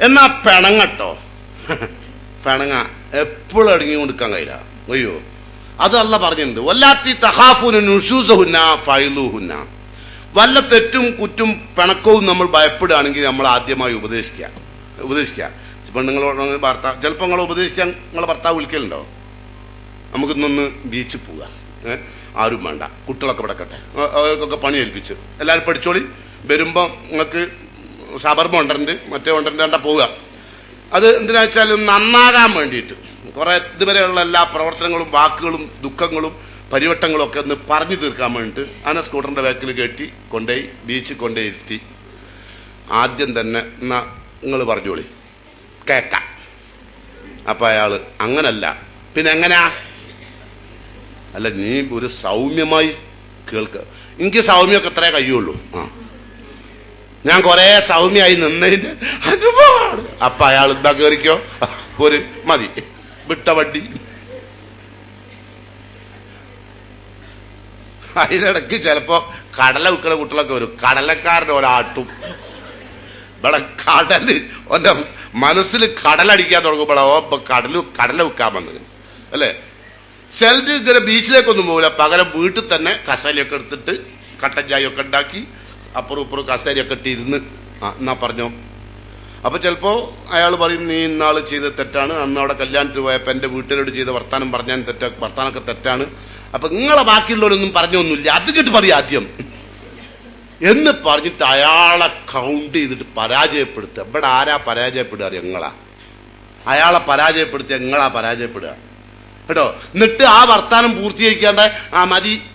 എന്നാ പിണങ്ങട്ടോ, പിണങ്ങ എപ്പോഴും അടങ്ങി കൊടുക്കാൻ കഴിയില്ല. അയ്യോ, അത് അല്ലാഹ് പറഞ്ഞിട്ടുണ്ട്, വല്ലാത്തി തഖാഫൂന നുശൂസഹുന്ന ഫൈലുഹുന്ന. വല്ല തെറ്റും കുറ്റും പിണക്കവും നമ്മൾ ഭയപ്പെടുകയാണെങ്കിൽ നമ്മൾ ആദ്യമായി ഉപദേശിക്കുക. പെണ്ണുങ്ങളോട് ഭർത്താവ് ചിലപ്പോൾ നിങ്ങളെ ഉപദേശിക്കാൻ നിങ്ങളെ ഭർത്താവ് വിളിക്കലുണ്ടോ? നമുക്കിന്നൊന്ന് ബീച്ചിൽ പോവുക, ആരും വേണ്ട, കുട്ടികളൊക്കെ കിടക്കട്ടെ, അവർക്കൊക്കെ പണി ഏൽപ്പിച്ചു, എല്ലാവരും പഠിച്ചോളി, വരുമ്പോൾ നിങ്ങൾക്ക് ഷവർമ കൊണ്ടുണ്ട്, മറ്റേ കൊണ്ടുണ്ട് പോവുക. അത് എന്തിനാ വെച്ചാൽ നന്നാകാൻ വേണ്ടിയിട്ട് കുറേ ഇതുവരെയുള്ള എല്ലാ പ്രവർത്തനങ്ങളും വാക്കുകളും ദുഃഖങ്ങളും പരിവട്ടങ്ങളും ഒക്കെ ഒന്ന് പറഞ്ഞു തീർക്കാൻ വേണ്ടിയിട്ട് അങ്ങനെ സ്കൂട്ടറിൻ്റെ ബാക്കിൽ കയറ്റി കൊണ്ടുപോയി ബീച്ചിൽ കൊണ്ടുപോയി ഇരുത്തി. ആദ്യം തന്നെ എന്നാ നിങ്ങൾ പറഞ്ഞോളി, കേൾക്കാം. അപ്പം അയാൾ അങ്ങനല്ല, പിന്നെ എങ്ങനെയാ? അല്ല, നീ ഒരു സൗമ്യമായി കേൾക്കുക. എനിക്ക് സൗമ്യമൊക്കെ എത്രേ കഴിയുള്ളൂ. ഞാൻ കുറേ സൗമ്യമായി നിന്നതിൻ്റെ അനുഭവമാണ്. അപ്പം അയാൾ എന്താ കയറിക്കോ, ഒരു മതി, വിട്ട വണ്ടി. അതിനിടയ്ക്ക് ചിലപ്പോൾ കടല വിൽക്കുന്ന കുട്ടികളൊക്കെ വരും, കടലക്കാരൻ്റെ ഒരാട്ടും. ഇവിടെ ഓൻ്റെ മനസ്സിൽ കടലടിക്കാൻ തുടങ്ങുമ്പോഴോ ഇപ്പം കടല വിൽക്കാൻ വന്നത് അല്ലേ. ചിലർ ഇങ്ങനെ ബീച്ചിലേക്കൊന്നും പോകില്ല, പകരം വീട്ടിൽ തന്നെ കസേരയൊക്കെ എടുത്തിട്ട് കട്ടൻ ചായയൊക്കെ ഉണ്ടാക്കി അപ്പുറം ഇപ്പുറം കസേരയൊക്കെ ഇട്ടിരുന്ന് എന്നാ പറഞ്ഞോ. അപ്പോൾ ചിലപ്പോൾ അയാൾ പറയും, നീ ഇന്നാൾ ചെയ്ത് തെറ്റാണ്, അന്ന് അവിടെ കല്യാണത്തിന് പോയപ്പോൾ എൻ്റെ വീട്ടുകാരോട് ചെയ്ത വർത്താനം പറഞ്ഞാൽ വർത്താനമൊക്കെ തെറ്റാണ്, അപ്പം നിങ്ങളെ ബാക്കിയുള്ളവരൊന്നും പറഞ്ഞൊന്നുമില്ല, അത് കേട്ട് പറയാം ആദ്യം എന്ന് പറഞ്ഞിട്ട് അയാളെ കൗണ്ട് ചെയ്തിട്ട് പരാജയപ്പെടുത്തുക. ഇവിടെ ആരാ പരാജയപ്പെടുക? നിങ്ങളാ. അയാളെ പരാജയപ്പെടുത്തുക, നിങ്ങളാ പരാജയപ്പെടുക കേട്ടോ. എന്നിട്ട് ആ വർത്താനം പൂർത്തീകരിക്കാണ്ട്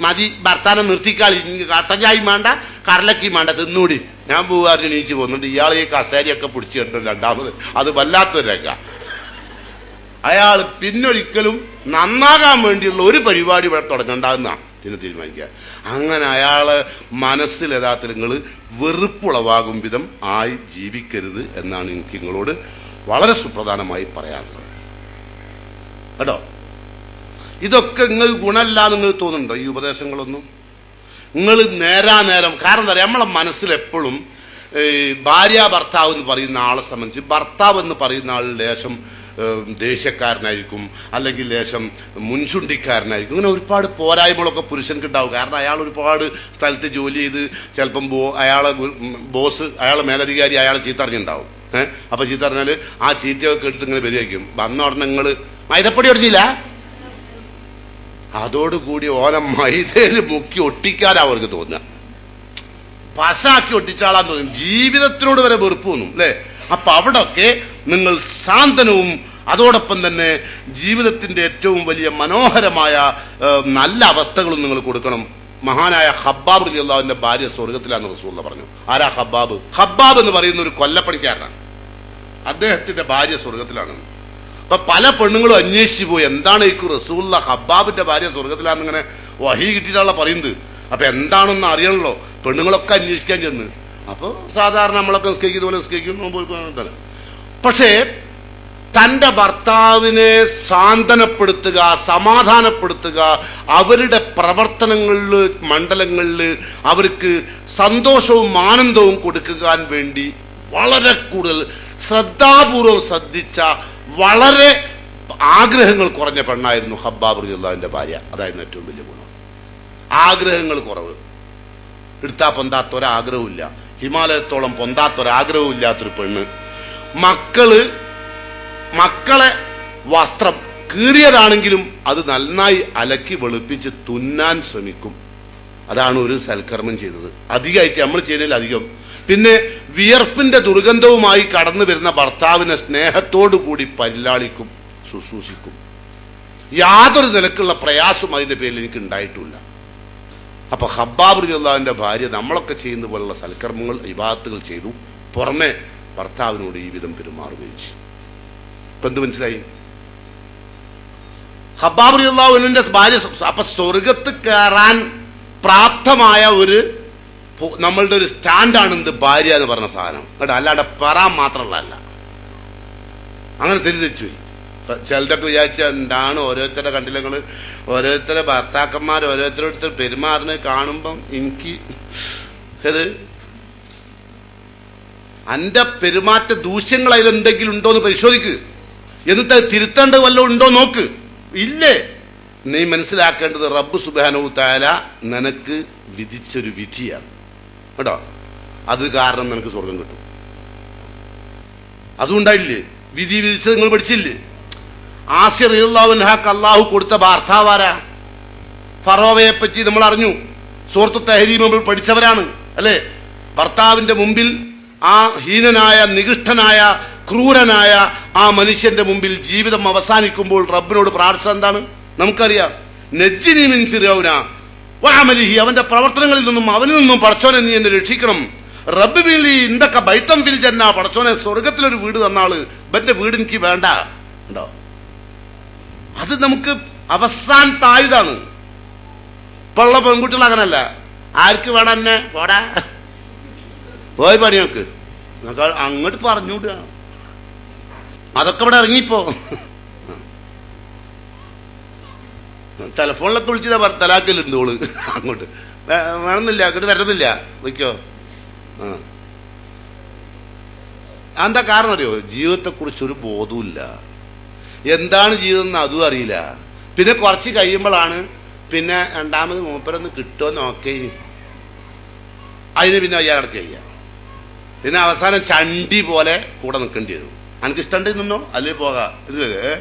മതി ഭർത്താനം നിർത്തിക്കാളി, കട്ടഞ്ചായും വേണ്ട കടലക്കയും വേണ്ട, തിന്നൂടി ഞാൻ പോകാറ് എണീച്ച് പോകുന്നുണ്ട്. ഇയാൾ ഈ കസേരയൊക്കെ പിടിച്ചു കണ്ടു രണ്ടാമത്, അത് വല്ലാത്തൊരു രംഗ. അയാൾ പിന്നൊരിക്കലും നന്നാകാൻ വേണ്ടിയുള്ള ഒരു പരിപാടി ഇവിടെ തുടങ്ങണ്ടാകുന്നതാണ് ഇതിന് തീരുമാനിക്കുക. അങ്ങനെ അയാളെ മനസ്സിൽ യഥാർത്ഥത്തിൽ നിങ്ങൾ വെറുപ്പുളവാകും വിധം ആയി ജീവിക്കരുത് എന്നാണ് എനിക്ക് നിങ്ങളോട് വളരെ സുപ്രധാനമായി പറയാനുള്ളത് കേട്ടോ. ഇതൊക്കെ നിങ്ങൾ ഗുണമില്ലാന്ന് നിങ്ങൾ തോന്നുന്നുണ്ടോ ഈ ഉപദേശങ്ങളൊന്നും? നിങ്ങൾ നേരം കാരണം എന്താ പറയുക, നമ്മളെ മനസ്സിലെപ്പോഴും ഭാര്യ ഭർത്താവ് എന്ന് പറയുന്ന ആളെ സംബന്ധിച്ച് ഭർത്താവ് എന്ന് പറയുന്ന ആൾ ലേശം ദേഷ്യക്കാരനായിരിക്കും, അല്ലെങ്കിൽ ലേശം മുൻചുണ്ടിക്കാരനായിരിക്കും. ഇങ്ങനെ ഒരുപാട് പോരായ്മകളൊക്കെ പുരുഷൻക്ക് ഉണ്ടാവും. കാരണം അയാൾ ഒരുപാട് സ്ഥലത്ത് ജോലി ചെയ്ത് ചിലപ്പം അയാളെ ബോസ്, അയാളെ മേലധികാരി അയാളെ ചീത്തറിഞ്ഞിട്ടുണ്ടാവും. അപ്പോൾ ചീത്ത പറഞ്ഞാൽ ആ ചീത്തയൊക്കെ കേട്ടിട്ട് ഇങ്ങനെ വരികയായിരിക്കും. വന്ന ഉടനെ നിങ്ങൾ മൈദപ്പൊടി ഒടിഞ്ഞില്ല, അതോടുകൂടി ഓനെ മൈദയിൽ മുക്കി ഒട്ടിക്കാനാണ് അവർക്ക് തോന്നുക, പശാക്കി ഒട്ടിച്ചാളാൻ തോന്നും, ജീവിതത്തിനോട് വരെ വെറുപ്പ് തോന്നും അല്ലേ. അപ്പൊ അവിടെയൊക്കെ നിങ്ങൾ സാന്ത്വനവും അതോടൊപ്പം തന്നെ ജീവിതത്തിന്റെ ഏറ്റവും വലിയ മനോഹരമായ നല്ല അവസ്ഥകളും നിങ്ങൾ കൊടുക്കണം. മഹാനായ ഖബ്ബാബ് റളിയല്ലാഹുവിന്റെ ഭാര്യ സ്വർഗത്തിലാന്ന് റസൂലുള്ളാഹി പറഞ്ഞു. ആരാ ഖബ്ബാബ്? ഖബ്ബാബ് എന്ന് പറയുന്ന ഒരു കൊല്ലപ്പണിക്കാരനാണ്, അദ്ദേഹത്തിന്റെ ഭാര്യ സ്വർഗത്തിലാണ്. അപ്പൊ പല പെണ്ണുങ്ങളും അന്വേഷിച്ചു പോയി, എന്താണ് ഈ റസൂലുള്ളാഹി ഖബ്ബാബിന്റെ ഭാര്യ സ്വർഗത്തിലാന്നിങ്ങനെ വഹി കിട്ടിയിട്ടാണല്ലോ പറയുന്നത്. അപ്പൊ എന്താണെന്ന് അറിയണല്ലോ, പെണ്ണുങ്ങളൊക്കെ അന്വേഷിക്കാൻ ചെന്ന്. അപ്പോൾ സാധാരണ നമ്മളൊക്കെ നിസ്കരിക്കുന്ന പോലെ നിസ്കരിക്കും. പക്ഷേ തൻ്റെ ഭർത്താവിനെ സാന്ത്വനപ്പെടുത്തുക, സമാധാനപ്പെടുത്തുക, അവരുടെ പ്രവർത്തനങ്ങളിൽ മണ്ഡലങ്ങളിൽ അവർക്ക് സന്തോഷവും ആനന്ദവും കൊടുക്കാൻ വേണ്ടി വളരെ കൂടുതൽ ശ്രദ്ധാപൂർവം ശ്രദ്ധിച്ച വളരെ ആഗ്രഹങ്ങൾ കുറഞ്ഞ പെണ്ണായിരുന്നു ഖബ്ബാബ് റളിയല്ലാഹുവിന്റെ ഭാര്യ. അതായിരുന്നു ഏറ്റവും വലിയ ഗുണം. ആഗ്രഹങ്ങൾ കുറവ്, എടുത്താ പൊന്താത്തൊരാഗ്രഹമില്ല, ഹിമാലയത്തോളം പൊന്താത്തൊരാഗ്രഹവും ഇല്ലാത്തൊരു പെണ്ണ്. മക്കളെ വസ്ത്രം കീറിയതാണെങ്കിലും അത് നന്നായി അലക്കി വെളുപ്പിച്ച് തുന്നാൻ ശ്രമിക്കും. അതാണ് ഒരു സൽക്കർമ്മം ചെയ്തത്. അധികമായിട്ട് നമ്മൾ ചെയ്യുന്നതിൽ അധികം. പിന്നെ വിയർപ്പിന്റെ ദുർഗന്ധവുമായി കടന്നു വരുന്ന ഭർത്താവിനെ സ്നേഹത്തോടു കൂടി പരിലാളിക്കും, ശുശ്രൂഷിക്കും. യാതൊരു നിലക്കുള്ള പ്രയാസവും അതിൻ്റെ പേരിൽ എനിക്ക് ഉണ്ടായിട്ടില്ല. അപ്പൊ ഖബ്ബാബ് റളിയല്ലാഹുവിന്റെ ഭാര്യ നമ്മളൊക്കെ ചെയ്യുന്ന പോലുള്ള സൽക്കർമ്മങ്ങൾ ഇബാദത്തുകൾ ചെയ്തു, പുറമെ ഭർത്താവിനോട് ഈ വിധം പെരുമാറുകയും ചെയ്തു. ഇപ്പൊ എന്ത് മനസ്സിലായി? ഖബ്ബാബ് റളിയല്ലാഹുവിന്റെ ഭാര്യ അപ്പൊ സ്വർഗത്ത് കയറാൻ പ്രാപ്തമായ ഒരു നമ്മളുടെ ഒരു സ്റ്റാൻഡാണ് എന്ത് ഭാര്യ എന്ന് പറഞ്ഞ സാധനം കേട്ടോ. അല്ലാണ്ട് പെറാൻ മാത്രമുള്ളതല്ല. അങ്ങനെ തിരിച്ചു പോയി. ചിലരൊക്കെ വിചാരിച്ച എന്താണ് ഓരോരുത്തരുടെ കണ്ടില്ലങ്ങൾ, ഓരോരുത്തരുടെ ഭർത്താക്കന്മാർ ഓരോരുത്തരോരുത്തർ പെരുമാറുന്നത് കാണുമ്പം എനിക്ക് ഇത് അന്റെ പെരുമാറ്റ ദൂഷ്യങ്ങൾ അതിലെന്തെങ്കിലും ഉണ്ടോ എന്ന് പരിശോധിക്ക്. എന്നിട്ട് അത് തിരുത്തേണ്ടത് വല്ലതും ഉണ്ടോ നോക്ക്. ഇല്ലേ, നീ മനസ്സിലാക്കേണ്ടത് റബ്ബ് സുബ്ഹാനഹു തആല നിനക്ക് വിധിച്ചൊരു വിധിയാണ് കേട്ടോ. അത് കാരണം നിനക്ക് സ്വർഗം കിട്ടും. അതുകൊണ്ടായില്ലേ വിധി വിധിച്ചത്? നിങ്ങൾ പഠിച്ചില്ലേ? ആസിയ റളിയല്ലാഹു അൻഹാക്ക് അള്ളാഹു കൊടുത്ത ഭർത്താവാരാ? ഫറോവയെ പറ്റി നമ്മൾ അറിഞ്ഞു. സൂറത്തു തഹരീം നമ്മൾ പഠിച്ചവരാണ് അല്ലേ? ഭർത്താവിന്റെ മുമ്പിൽ ആ ഹീനനായ, നികൃഷ്ടനായ, ക്രൂരനായ ആ മനുഷ്യന്റെ മുമ്പിൽ ജീവിതം അവസാനിക്കുമ്പോൾ റബ്ബിനോട് പ്രാർത്ഥിച്ചത് എന്താണ് നമുക്കറിയാം. നജ്ജിനി മിൻ ഫിർഔന വഅമലിഹി, അവന്റെ പ്രവർത്തനങ്ങളിൽ നിന്നും അവനിൽ നിന്നും പടച്ചോനെ നീ എന്നെ രക്ഷിക്കണം. റബ്ബ് ബിലി ഇന്ദക ബൈതം ഫിൽ ജന്ന, പടച്ചോനെ സ്വർഗത്തിലൊരു വീട് തന്നാള്, ഇവന്റെ വീട് എനിക്ക് വേണ്ട ഉണ്ടോ? അത് നമുക്ക് അവസാനത്തെ ആയുധാണ്. ഇപ്പൊ ഉള്ള പെൺകുട്ടികൾ അങ്ങനല്ല. ആർക്ക് വേണം എന്നെ? പോടാ പോയി പണിയൊക്കെ അങ്ങോട്ട് പറഞ്ഞുവിടുക. അതൊക്കെ ഇവിടെ ഇറങ്ങിപ്പോ. ടെലഫോണിലൊക്കെ വിളിച്ചിട്ടാ തലാക്കലുണ്ട് ഓള്. അങ്ങോട്ട് വേണമെന്നില്ല, അങ്ങോട്ട് വരണമെന്നില്ല, വയ്ക്കോ. എന്താ കാരണം അറിയോ? ജീവിതത്തെക്കുറിച്ചൊരു ബോധവുമില്ല. എന്താണ് ജീവിതം എന്ന് അതും അറിയില്ല. പിന്നെ കുറച്ച് കഴിയുമ്പോഴാണ് പിന്നെ രണ്ടാമത് മൂപ്പരൊന്ന് കിട്ടുമോ നോക്കേ, അതിന് പിന്നെ അയാൾക്ക് ചെയ്യാം. പിന്നെ അവസാനം ചണ്ടി പോലെ കൂടെ നിൽക്കേണ്ടി വരും. എനിക്ക് ഇഷ്ടമുണ്ടെങ്കിൽ നിന്നോ, അല്ലെങ്കിൽ പോകാം. ഇത്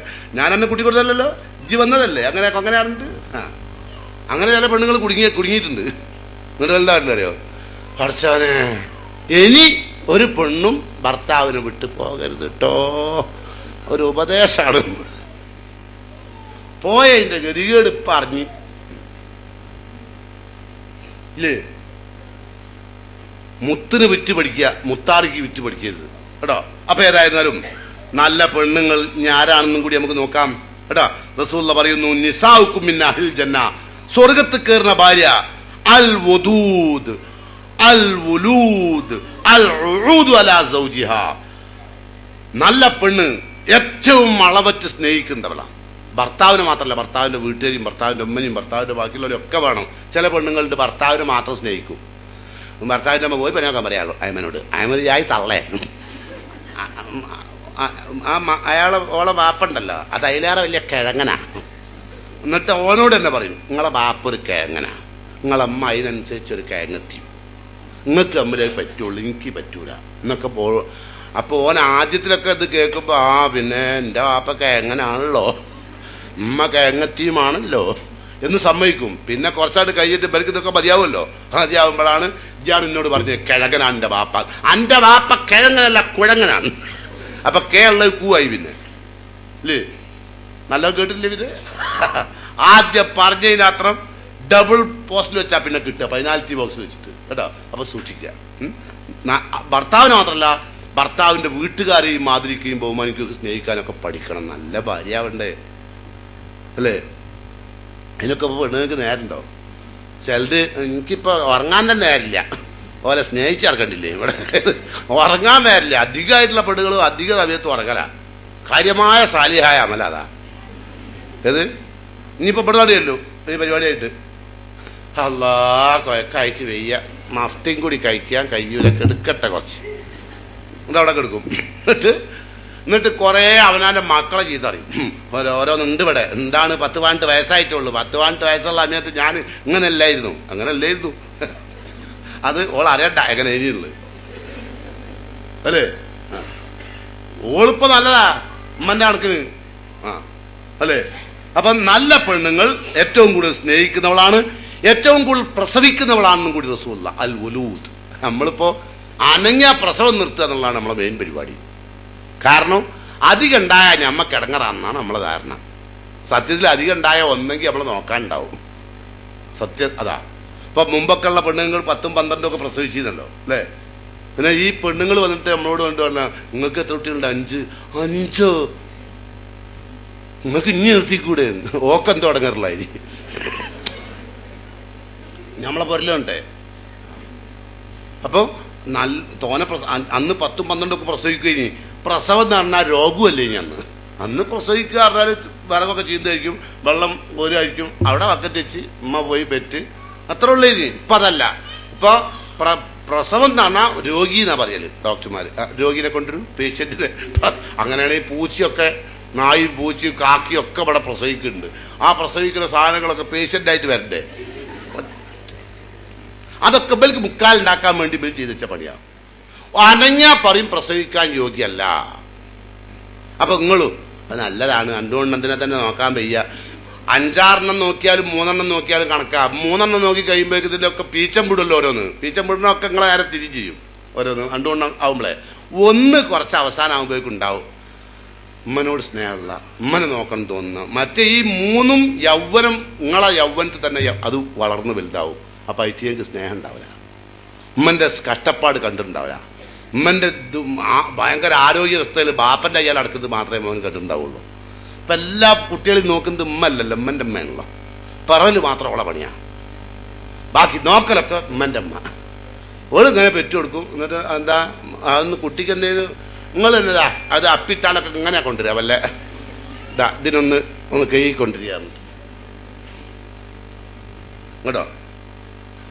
ഞാൻ എന്നെ കുട്ടി കൊടുത്തല്ലോ, ഇജ്ജ് വന്നതല്ലേ, അങ്ങനെ അറിഞ്ഞിട്ട് അങ്ങനെ ചില പെണ്ണുങ്ങൾ കുടുങ്ങിയിട്ടുണ്ട്. എന്നിട്ട് എന്താ അറിയോ? പഠിച്ചവനെ ഇനി ഒരു പെണ്ണും ഭർത്താവിനെ വിട്ടു പോകരുത് കേട്ടോ, ഒരു ഉപദേശമാണ്. പോയതിന്റെ ഗതികേട് പറഞ്ഞ് ഇല്ലേ, മുത്തിന് വിറ്റ് പഠിക്കുക, മുത്താറിക്ക് വിറ്റ് പഠിക്കരുത് കേട്ടോ. അപ്പൊ ഏതായിരുന്നാലും നല്ല പെണ്ണുങ്ങൾ ആരാണെന്നും കൂടി നമുക്ക് നോക്കാം കേട്ടോ. റസൂലുള്ള പറയുന്നു, നിസാഉക്കും മിൻ അഹ്ലിൽ ജന്ന, സ്വർഗത്ത് കയറുന്ന ഭാര്യ അൽ വദൂദ് അൽ വുലൂദ് അൽ ഉഊദ് അലാ സൗജിഹാ, നല്ല പെണ്ണ് ഏറ്റവും അളവറ്റ് സ്നേഹിക്കുന്നവളാണ്. ഭർത്താവിന് മാത്രമല്ല, ഭർത്താവിന്റെ വീട്ടുകാരെയും ഭർത്താവിന്റെ ഉമ്മനെയും ഭർത്താവിന്റെ ബാക്കിയുള്ളവരും ഒക്കെ വേണം. ചില പെണ്ണുങ്ങളുടെ ഭർത്താവിനെ മാത്രം സ്നേഹിക്കും. ഭർത്താവിൻ്റെ അമ്മ പോയി പണിയാക്കാൻ പറയാമല്ലോ അയമനോട്, അയമന് ആയി തള്ളേ, ഓളെ വാപ്പുണ്ടല്ലോ അത് അതിലേറെ വലിയ കിഴങ്ങനാ. എന്നിട്ട് ഓനോട് തന്നെ പറയും, നിങ്ങളെ വാപ്പ ഒരു കിഴങ്ങനാ, നിങ്ങളമ്മ അതിനനുസരിച്ചൊരു കിഴങ്ങെത്തി, നിങ്ങൾക്ക് തമ്മിലേ പറ്റുള്ളൂ, എനിക്ക് പറ്റൂല എന്നൊക്കെ അപ്പോൾ ഓൻ ആദ്യത്തിലൊക്കെ ഇത് കേൾക്കുമ്പോൾ പിന്നെ എൻ്റെ വാപ്പ കിഴങ്ങനാണല്ലോ, ഉമ്മ കിഴങ്ങത്തിയുമാണല്ലോ എന്ന് സമ്മതിക്കും. പിന്നെ കുറച്ചായിട്ട് കഴിഞ്ഞിട്ട് ഇവർക്ക് ഇതൊക്കെ മതിയാവുമല്ലോ. മതിയാവുമ്പോഴാണ് ഇയാൾ എന്നോട് പറഞ്ഞത് കിഴങ്ങനാണ് എൻ്റെ വാപ്പ. എൻ്റെ വാപ്പ കിഴങ്ങനല്ല കുഴങ്ങനാണ്. അപ്പൊ കേരള കൂവായി പിന്നെ അല്ലേ, നല്ല കേട്ടില്ലേ? പിന്നെ ആദ്യം പറഞ്ഞതിനത്രം ഡബിൾ പോസ്റ്റിൽ വെച്ചാൽ പിന്നെ കിട്ടുക, പെനാൽറ്റി ബോക്സിൽ വെച്ചിട്ട് കേട്ടോ. അപ്പൊ സൂക്ഷിക്കുക. ഭർത്താവിന് മാത്രമല്ല, ഭർത്താവിന്റെ വീട്ടുകാരെയും മാതിരിക്കുകയും ബഹുമാനിക്കുകയും സ്നേഹിക്കാനൊക്കെ പഠിക്കണം. നല്ല ഭാര്യയാവണ്ടേ അല്ലേ? അതിനൊക്കെ ഇപ്പോൾ പെണ്ണുങ്ങൾക്ക് നേരമുണ്ടോ? ചിലര് എനിക്കിപ്പോൾ ഉറങ്ങാൻ തന്നെ നേരില്ല, ഓലെ സ്നേഹിച്ചിറക്കണ്ടില്ലേ ഇവിടെ, ഉറങ്ങാൻ നേരില്ല. അധികമായിട്ടുള്ള പെണ്ണുകളും അധിക സമയത്ത് ഉറങ്ങല, കാര്യമായ സാലിഹായ അമല അതാ. ഏത് ഇനിയിപ്പോൾ ഇവിടെ തന്നെയല്ലോ ഈ പരിപാടിയായിട്ട്, അല്ലാ കൊയക്കായിട്ട് വെയ്യ, മഫ്തിയും കൂടി കഴിക്കാൻ കഴിയൂലൊക്കെ എടുക്കട്ടെ കുറച്ച്, എന്നിട്ട് അവിടെ കിടക്കും. എന്നിട്ട് കുറേ അവനാൻ്റെ മക്കളെ ചെയ്തറിയും. ഓരോന്നുണ്ട് ഇവിടെ. എന്താണ് 10-12 വയസ്സായിട്ടുള്ളൂ. 10-12 വയസ്സുള്ള സമയത്ത് ഞാൻ ഇങ്ങനെയല്ലായിരുന്നു, അങ്ങനെയല്ലായിരുന്നു. അത് ഓൾ അറിയണ്ട എങ്ങനെ എഴുതിയുള്ളത് അല്ലേ? ഓളിപ്പോ നല്ലതാ ഉമ്മന്റെ കണക്കിന് അല്ലേ? അപ്പം നല്ല പെണ്ണുങ്ങൾ ഏറ്റവും കൂടുതൽ സ്നേഹിക്കുന്നവളാണ്, ഏറ്റവും കൂടുതൽ പ്രസവിക്കുന്നവളാണെന്നും കൂടി റസൂലുള്ള അൽ വലൂദ്. നമ്മളിപ്പോ അനങ്ങിയ പ്രസവം നിർത്തുക എന്നുള്ളതാണ് നമ്മളെ മെയിൻ പരിപാടി. കാരണം അധികം ഉണ്ടായ ഞമ്മക്ക് ഇടങ്ങറാണെന്നാണ് നമ്മളെ ധാരണ. സത്യത്തിൽ അധികം ഉണ്ടായ ഒന്നെങ്കിൽ നമ്മൾ നോക്കാനുണ്ടാവും. സത്യം അതാ. ഇപ്പൊ മുമ്പൊക്കെ ഉള്ള പെണ്ണുങ്ങൾ 10-12 ഒക്കെ പ്രസവിച്ചിരുന്നല്ലോ അല്ലേ? പിന്നെ ഈ പെണ്ണുങ്ങൾ വന്നിട്ട് നമ്മളോട് കൊണ്ട് പറഞ്ഞാൽ നിങ്ങൾക്ക് എത്ര കുട്ടികളുണ്ട്? 5 നിങ്ങൾക്ക് ഇനി നിർത്തിക്കൂടെ? ഓക്കെന്തോ അടങ്ങാറില്ലായി നമ്മളെ പൊരലുണ്ടേ. അപ്പോൾ തോനെ അന്ന് 10-12 ഒക്കെ പ്രസവിക്കുകയും പ്രസവം എന്ന് പറഞ്ഞാൽ രോഗമല്ലേ ഇനി അന്ന് പ്രസവിക്കുക പറഞ്ഞാൽ വിറകൊക്കെ ചെയ്തായിരിക്കും, വെള്ളം പോരുമായിരിക്കും, അവിടെ ബക്കറ്റ് വെച്ച് ഉമ്മ പോയി പെറ്റ്, അത്ര ഉള്ളേ. ഇപ്പം അതല്ല. ഇപ്പോൾ പ്രസവം എന്ന് പറഞ്ഞാൽ രോഗി എന്നാ പറയല് ഡോക്ടർമാർ. രോഗിനെ കൊണ്ടൊരു പേഷ്യന്റിനെ. അങ്ങനെയാണെങ്കിൽ പൂച്ചയൊക്കെ, നായും പൂച്ചയും കാക്കിയും ഒക്കെ ഇവിടെ പ്രസവിക്കുന്നുണ്ട്. ആ പ്രസവിക്കുന്ന സാധനങ്ങളൊക്കെ പേഷ്യൻ്റായിട്ട് വരണ്ടേ? അതൊക്കെ ഇവർക്ക് മുക്കാലുണ്ടാക്കാൻ വേണ്ടി ഇവർ ചെയ്ത് വെച്ച പണിയാണ്. അനഞ്ഞാ പറയും പ്രസവിക്കാൻ യോഗ്യല്ല. അപ്പൊ നിങ്ങളും അത് നല്ലതാണ്, രണ്ടുകൊണ്ടെന്തിനെ തന്നെ നോക്കാൻ വയ്യ. 5-6 നോക്കിയാലും 3 നോക്കിയാലും കണക്കാ. 3 നോക്കി കഴിയുമ്പോഴേക്ക് ഇതിലൊക്കെ പീച്ചം വിടുമല്ലോ. ഓരോന്ന് പീച്ചം വിടുന്നൊക്കെ നിങ്ങളെ നേരെ തിരിഞ്ഞ് ചെയ്യും. ഓരോന്ന് 2 ആവുമ്പോളേ ഒന്ന് കുറച്ച് അവസാനം ആകുമ്പോഴേക്കും ഉണ്ടാവും ഉമ്മനോട് സ്നേഹമുള്ള, ഉമ്മനെ നോക്കണം തോന്നുന്ന. മറ്റേ ഈ 3 യൗവനം നിങ്ങളെ യൗവനത്തിൽ തന്നെ അത് വളർന്ന് വലുതാവും. അപ്പം ഐറ്റിയക്ക് സ്നേഹം ഉണ്ടാവില്ല, ഉമ്മൻ്റെ കഷ്ടപ്പാട് കണ്ടിട്ടുണ്ടാവില്ല, ഉമ്മൻ്റെ ഭയങ്കര ആരോഗ്യാവസ്ഥയിൽ ബാപ്പൻ്റെ അയാൾ അടക്കുന്നത് മാത്രമേ മോൻ കണ്ടിട്ടുണ്ടാവുള്ളൂ. ഇപ്പം എല്ലാ കുട്ടികളും നോക്കുന്നത് ഉമ്മല്ലല്ലോ, ഉമ്മൻ്റെ ഉമ്മയാണല്ലോ. പറവല് മാത്രം ഉള്ള പണിയാണ്, ബാക്കി നോക്കലൊക്കെ ഉമ്മൻ്റെ ഉമ്മ. ഓളിങ്ങനെ പെറ്റു കൊടുക്കും. എന്നിട്ട് എന്താ അതൊന്ന് കുട്ടിക്ക് എന്തെങ്കിലും നിങ്ങൾ എന്നതാ അത് അപ്പിട്ടാലൊക്കെ ഇങ്ങനെ കൊണ്ടുവരിക, വല്ല ഇതാ ഇതിനൊന്ന് കഴുകിക്കൊണ്ടിരിക്കുക കേട്ടോ.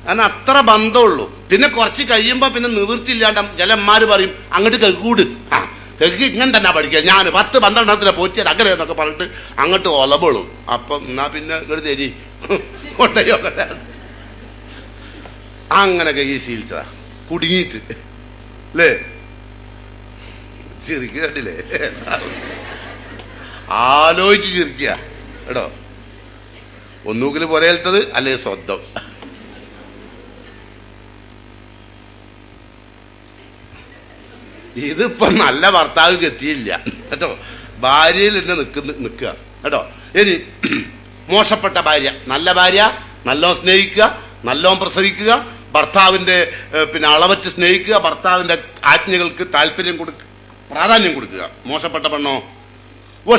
കാരണം അത്ര ബന്ധമുള്ളൂ. പിന്നെ കുറച്ച് കഴിയുമ്പോൾ പിന്നെ നിവൃത്തിയില്ലാണ്ട് ചില അമ്മമാർ പറയും അങ്ങോട്ട് കെകൂട്, കെക്ക് ഇങ്ങനെ തന്നെ പഠിക്കുക, ഞാൻ 10-12 പോറ്റിയത് അങ്ങനെ എന്നൊക്കെ പറഞ്ഞിട്ട് അങ്ങോട്ട് ഒലബോളും. അപ്പം എന്നാ പിന്നെ ഒരു തരി കൊണ്ടോട്ടെ. അങ്ങനെ കൈ ശീലിച്ചതാ കുടുങ്ങിയിട്ട് അല്ലേ? ചിരിക്ക് കണ്ടില്ലേ? ആലോചിച്ച് ചിരിക്കുക കേട്ടോ. ഒന്നുകിൽ പുരയിലത്തത് അല്ലേ സ്വന്തം. ഇതിപ്പോ നല്ല ഭർത്താവ് എത്തിയില്ല കേട്ടോ, ഭാര്യയിൽ തന്നെ നിൽക്കുക കേട്ടോ. ഇനി മോശപ്പെട്ട ഭാര്യ, നല്ല ഭാര്യ നല്ലോണം സ്നേഹിക്കുക, നല്ലോണം പ്രസവിക്കുക, ഭർത്താവിൻ്റെ പിന്നെ അളവറ്റ് സ്നേഹിക്കുക, ഭർത്താവിൻ്റെ ആജ്ഞകൾക്ക് പ്രാധാന്യം കൊടുക്കുക. മോശപ്പെട്ട പെണ്ണോ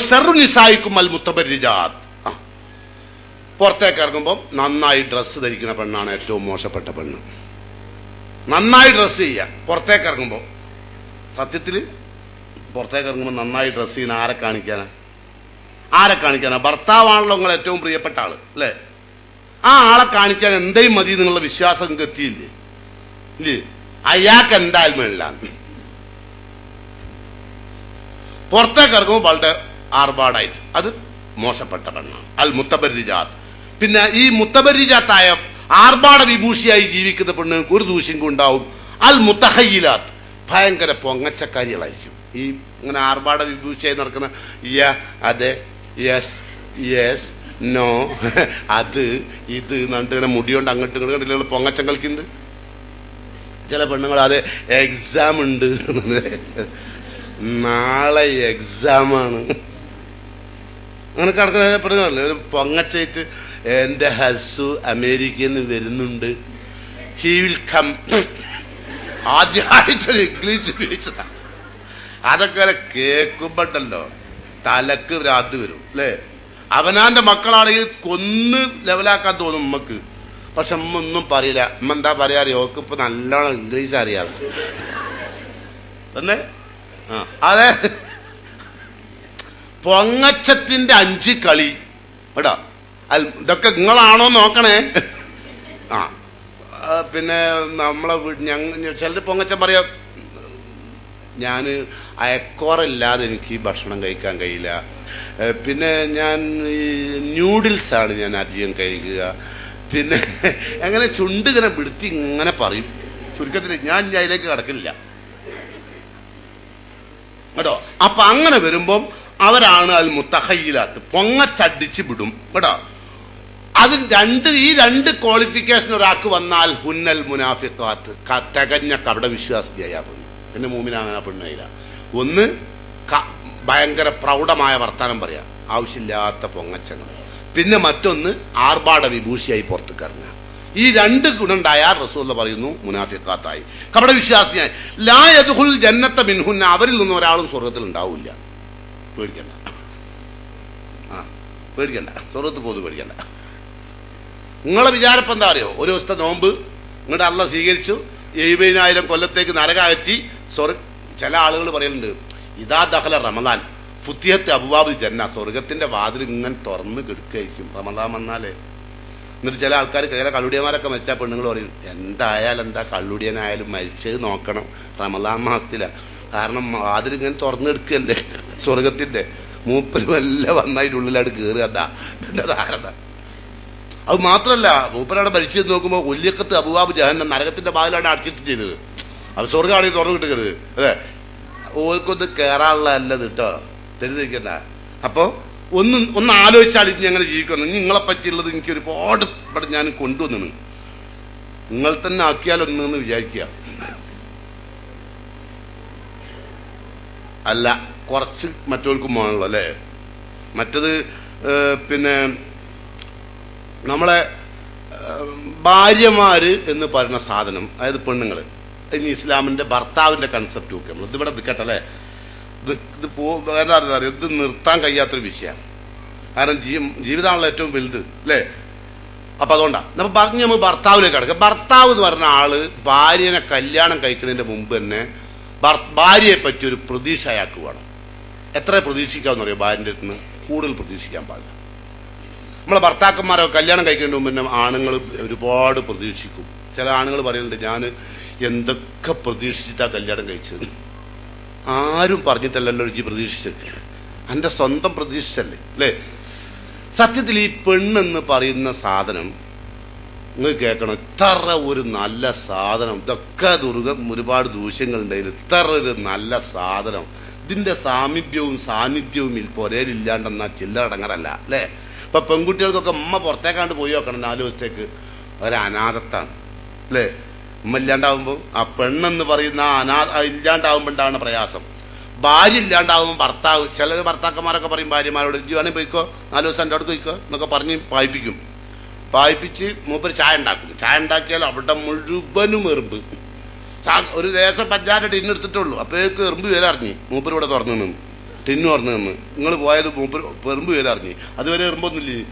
ഷർറു നിസായിക്കും അൽ മുത്തബർരിജാത്ത്. പുറത്തേക്ക് ഇറങ്ങുമ്പോൾ നന്നായി ഡ്രസ്സ് ധരിക്കുന്ന പെണ്ണാണ് ഏറ്റവും മോശപ്പെട്ട പെണ്ണ്. നന്നായി ഡ്രസ്സ് ചെയ്യുക പുറത്തേക്ക് ഇറങ്ങുമ്പോൾ. സത്യത്തിൽ പുറത്തേക്ക് ഇറങ്ങുമ്പോൾ നന്നായി ഡ്രസ്സ് ചെയ്യുന്ന ആരെ കാണിക്കാനാ? ഭർത്താവാണല്ലോ നിങ്ങൾ ഏറ്റവും പ്രിയപ്പെട്ട ആള് അല്ലേ? ആ ആളെ കാണിക്കാൻ എന്തേലും മതി എന്നുള്ള വിശ്വാസം നിങ്ങൾക്ക് എത്തിയില്ലേ? ഇല്ലേ? അയാൾക്ക് എന്തായാലും വേണില്ല. പുറത്തേക്ക് ഇറങ്ങുമ്പോൾ വളരെ ആർഭാടായിട്ട്, അത് മോശപ്പെട്ട പെണ്ണാണ്. അൽ മുത്തബർരിജാത്ത്. പിന്നെ ഈ മുത്തബർരിജാത്തായ ആർഭാട വിഭൂഷിയായി ജീവിക്കുന്ന പെണ്ണുങ്ങൾക്ക് ഒരു ദൂഷ്യം ഉണ്ടാവും. അൽ മുത്തഹയ്യിലാത്ത്, ഭയങ്കര പൊങ്ങച്ചക്കാരികളായിരിക്കും. ഈ ഇങ്ങനെ ആർഭാട വിഭൂഷിയായി നടക്കുന്ന അതെ, യെസ് യെസ്, നോ, അത് ഇത് എന്നിട്ട് ഇങ്ങനെ മുടിയോണ്ട് അങ്ങോട്ടും ഇങ്ങോട്ട് കണ്ടില്ല പൊങ്ങച്ചം കളിക്കുന്നത് ചില പെണ്ണുങ്ങൾ. അത് എക്സാം ഉണ്ട്, നാളെ എക്സാമാണ്, അങ്ങനെ കിടക്കുന്ന പെണ്ണുങ്ങളല്ലേ ഒരു പൊങ്ങച്ചായിട്ട്. എൻ്റെ ഹസ്സു അമേരിക്കയിൽ നിന്ന് വരുന്നുണ്ട്, ഹി വിൽ കം. ആദ്യമായിട്ടൊരു ഇംഗ്ലീഷ് ഉപയോഗിച്ചതാ. അതൊക്കെ കേൾക്കുമ്പോണ്ടല്ലോ തലക്ക് ഭ്രാന്ത് വരും അല്ലേ? അവനാന്റെ മക്കളാണെങ്കിൽ കൊന്ന് ലെവലാക്കാൻ തോന്നും ഉമ്മക്ക്. പക്ഷെ ഉമ്മ ഒന്നും പറയില്ല. ഉമ്മ എന്താ പറയാ അറിയോ? ഓക്ക് ഇപ്പൊ നല്ലോണം ഇംഗ്ലീഷ് അറിയാതെ തന്നെ. അതെ, പൊങ്ങച്ചത്തിന്റെ 5 കളി കേട്ടോ. ഇതൊക്കെ നിങ്ങളാണോ നോക്കണേ. പിന്നെ നമ്മളെ ചിലർ പൊങ്ങച്ചൻ പറയാ, ഞാൻ അയക്കോറില്ലാതെ എനിക്ക് ഭക്ഷണം കഴിക്കാൻ കഴിയില്ല, പിന്നെ ഞാൻ ഈ ന്യൂഡിൽസാണ് ഞാൻ അധികം കഴിക്കുക, പിന്നെ അങ്ങനെ ചുണ്ടിങ്ങനെ പിടുത്തി ഇങ്ങനെ പറയും. ചുരുക്കത്തിൽ ഞാൻ അതിലേക്ക് കിടക്കില്ല കേട്ടോ. അപ്പൊ അങ്ങനെ വരുമ്പം അവരാണ് അൽ മുത്തഹയ്യിലാത്ത്, പൊങ്ങച്ചടിച്ച് വിടും കേട്ടോ. ഈ 2 ക്വാളിഫിക്കേഷൻ ഒരാൾക്ക് വന്നാൽ ഹുന്നൽ മുനാഫിഖാത്ത്, തികഞ്ഞ കപട വിശ്വാസിയായ പെണ്ണ്. പിന്നെ മൂമിനാണ് ആ പെണ്ണയില്ല. ഒന്ന് ഭയങ്കര പ്രൗഢമായ വർത്താനം പറയാം, ആവശ്യമില്ലാത്ത പൊങ്ങച്ചങ്ങൾ. പിന്നെ മറ്റൊന്ന് ആർഭാട വിഭൂഷിയായി പുറത്തേക്ക് ഇറങ്ങുക. ഈ 2 ഗുണമുണ്ടായാൽ റസൂലുള്ള പറയുന്നു മുനാഫിഖാത്തായി, കപട വിശ്വാസിയായി. ലാ യദ്ഖുൽ ജന്നത മിൻഹുന്ന, അവരിൽ നിന്നും ഒരാളും സ്വർഗത്തിൽ ഉണ്ടാവില്ല. പേടിക്കണ്ട, പേടിക്കണ്ട, സ്വർഗത്തിൽ പോകുന്നത് പേടിക്കണ്ട. നിങ്ങളെ വിചാരപ്പം എന്താ അറിയോ? ഒരു ദിവസത്തെ നോമ്പ് നിങ്ങളുടെ അള്ള സ്വീകരിച്ചു, 70,000 കൊല്ലത്തേക്ക് നരകറ്റി ചില ആളുകൾ പറയുന്നുണ്ട്, ഇതാ ദഖല റമദാൻ ഫുത്തിഹത്ത് അബ്വാബുൽ ജന്ന, സ്വർഗത്തിന്റെ വാതിൽ ഇങ്ങനെ തുറന്ന് കിടക്കുകയായിരിക്കും റമദാൻ വന്നാലേ. എന്നിട്ട് ചില ആൾക്കാർ ചില കള്ളുടിയന്മാരൊക്കെ മരിച്ചാൽ പെണ്ണുങ്ങൾ പറയും എന്തായാലും എന്താ കള്ളുടിയനായാലും മരിച്ചത് നോക്കണം, റമദാൻ മാസത്തിലാണ്. കാരണം അതിലിങ്ങനെ തുറന്നെടുക്കല്ലേ സ്വർഗത്തിൻ്റെ, മൂപ്പര് വല്ല വന്നതിൻ്റെ ഉള്ളിലായിട്ട് കയറുക. എന്താ പിന്നെ ധാരണ. അത് മാത്രമല്ല മൂപ്പരവിടെ മരിച്ചത് നോക്കുമ്പോൾ ഒല്യക്കത്ത് അബുവാബ് ജഹന്നം, നരകത്തിൻ്റെ ഭാഗത്താണ് അടച്ചിട്ട് ചെയ്തത്. അത് സ്വർഗ്ഗമാണെങ്കിൽ തുറന്നു കിട്ടുകരുത് അല്ലേ, ഓർക്കൊന്ന് കയറാനുള്ളതല്ലത് കേട്ടോ, തെരുതിരിക്കണ്ട. അപ്പോൾ ഒന്ന് ആലോചിച്ചാൽ ഇനി എങ്ങനെ ജീവിക്കുന്നു. നിങ്ങളെ പറ്റിയുള്ളത് എനിക്ക് ഒരുപാട് ഇവിടെ ഞാൻ കൊണ്ടുവന്നു, നിങ്ങൾ തന്നെ ആക്കിയാലൊന്നെന്ന് വിചാരിക്കുക. അല്ല കുറച്ച് മറ്റവർക്കും വേണമല്ലോ അല്ലേ. മറ്റത് പിന്നെ നമ്മളെ ഭാര്യമാര് എന്ന് പറയുന്ന സാധനം, അതായത് പെണ്ണുങ്ങൾ, ഇനി ഇസ്ലാമിൻ്റെ ഭർത്താവിൻ്റെ കൺസെപ്റ്റ് നോക്കി നമ്മൾ ഇതിവിടെ നിൽക്കട്ടല്ലേ. ഇത് എന്താ പറയുക, ഇത് നിർത്താൻ കഴിയാത്തൊരു വിഷയമാണ്. കാരണം ജീവിതമാണല്ലോ ഏറ്റവും വലുത് അല്ലേ. അപ്പം അതുകൊണ്ടാണ് നമ്മൾ ഭർത്താവിലേക്ക് കിടക്കുക. ഭർത്താവ് എന്ന് പറഞ്ഞ ആള് ഭാര്യനെ കല്യാണം കഴിക്കുന്നതിൻ്റെ മുമ്പ് തന്നെ ഭാര്യയെ പറ്റി ഒരു പ്രതീക്ഷ അയാൾക്ക് വേണം. എത്ര പ്രതീക്ഷിക്കാമെന്ന് പറയുക, ഭാര്യൻ്റെ അടുത്ത് നിന്ന് കൂടുതൽ പ്രതീക്ഷിക്കാൻ പാടില്ല. നമ്മളെ ഭർത്താക്കന്മാരെ കല്യാണം കഴിക്കുന്നതിന് മുമ്പ് തന്നെ ആണുങ്ങൾ ഒരുപാട് പ്രതീക്ഷിക്കും. ചില ആണുങ്ങൾ പറയുന്നുണ്ട് ഞാൻ എന്തൊക്കെ പ്രതീക്ഷിച്ചിട്ടാണ് കല്യാണം കഴിച്ചത്. ആരും പറഞ്ഞിട്ടല്ലല്ലോ എനിക്ക് പ്രതീക്ഷിച്ചത്, എൻ്റെ സ്വന്തം പ്രതീക്ഷിച്ചല്ലേ അല്ലേ. സത്യത്തിൽ ഈ പെണ്ണെന്ന് പറയുന്ന സാധനം നിങ്ങൾ കേൾക്കണം, ഇത്ര ഒരു നല്ല സാധനം, ഇതൊക്കെ ഒരുപാട് ദൂഷ്യങ്ങളുണ്ടെങ്കിലും ഇത്ര ഒരു നല്ല സാധനം, ഇതിൻ്റെ സാമീപ്യവും സാന്നിധ്യവും പൊരയിലില്ലാണ്ടെന്നാ ചില്ലടങ്ങറല്ല അല്ലേ. ഇപ്പം പെൺകുട്ടികൾക്കൊക്കെ ഉമ്മ പുറത്തേക്കാണ്ട് പോയി നോക്കണം 4 ദിവസത്തേക്ക്, ഒരനാഥത്താണ് അല്ലേ. ഉമ്മ ഇല്ലാണ്ടാവുമ്പോൾ ആ പെണ്ണെന്ന് പറയുന്ന ഇല്ലാണ്ടാവുമ്പോണ്ടാണ് പ്രയാസം. ഭാര്യ ഇല്ലാണ്ടാവുമ്പോൾ ഭർത്താവ്, ചില ഭർത്താക്കന്മാരൊക്കെ പറയും ഭാര്യമാരോട് ജീവാണെങ്കിൽ പോയിക്കോ 4 ദിവസം എൻ്റെ അടുത്ത് പോയിക്കോ എന്നൊക്കെ പറഞ്ഞ് പായിപ്പിക്കും. പായിപ്പിച്ച് മൂപ്പര് ചായ ഉണ്ടാക്കും. ചായ ഉണ്ടാക്കിയാൽ അവിടെ മുഴുവനും എറുമ്പ്. ഒരു ദേശം പഞ്ചാര ടിന്നെടുത്തിട്ടുള്ളൂ, അപ്പോഴേക്ക് എറുമ്പ് പേരറിഞ്ഞ് മൂപ്പര് ഇവിടെ തുറന്നു നിന്ന്, ടിന്നു തുറന്നു നിന്ന്. നിങ്ങൾ പോയത് മൂപ്പര് എറുമ്പ് പേരറിഞ്ഞ്. അതുവരെ എറുമ്പൊന്നുമില്ല.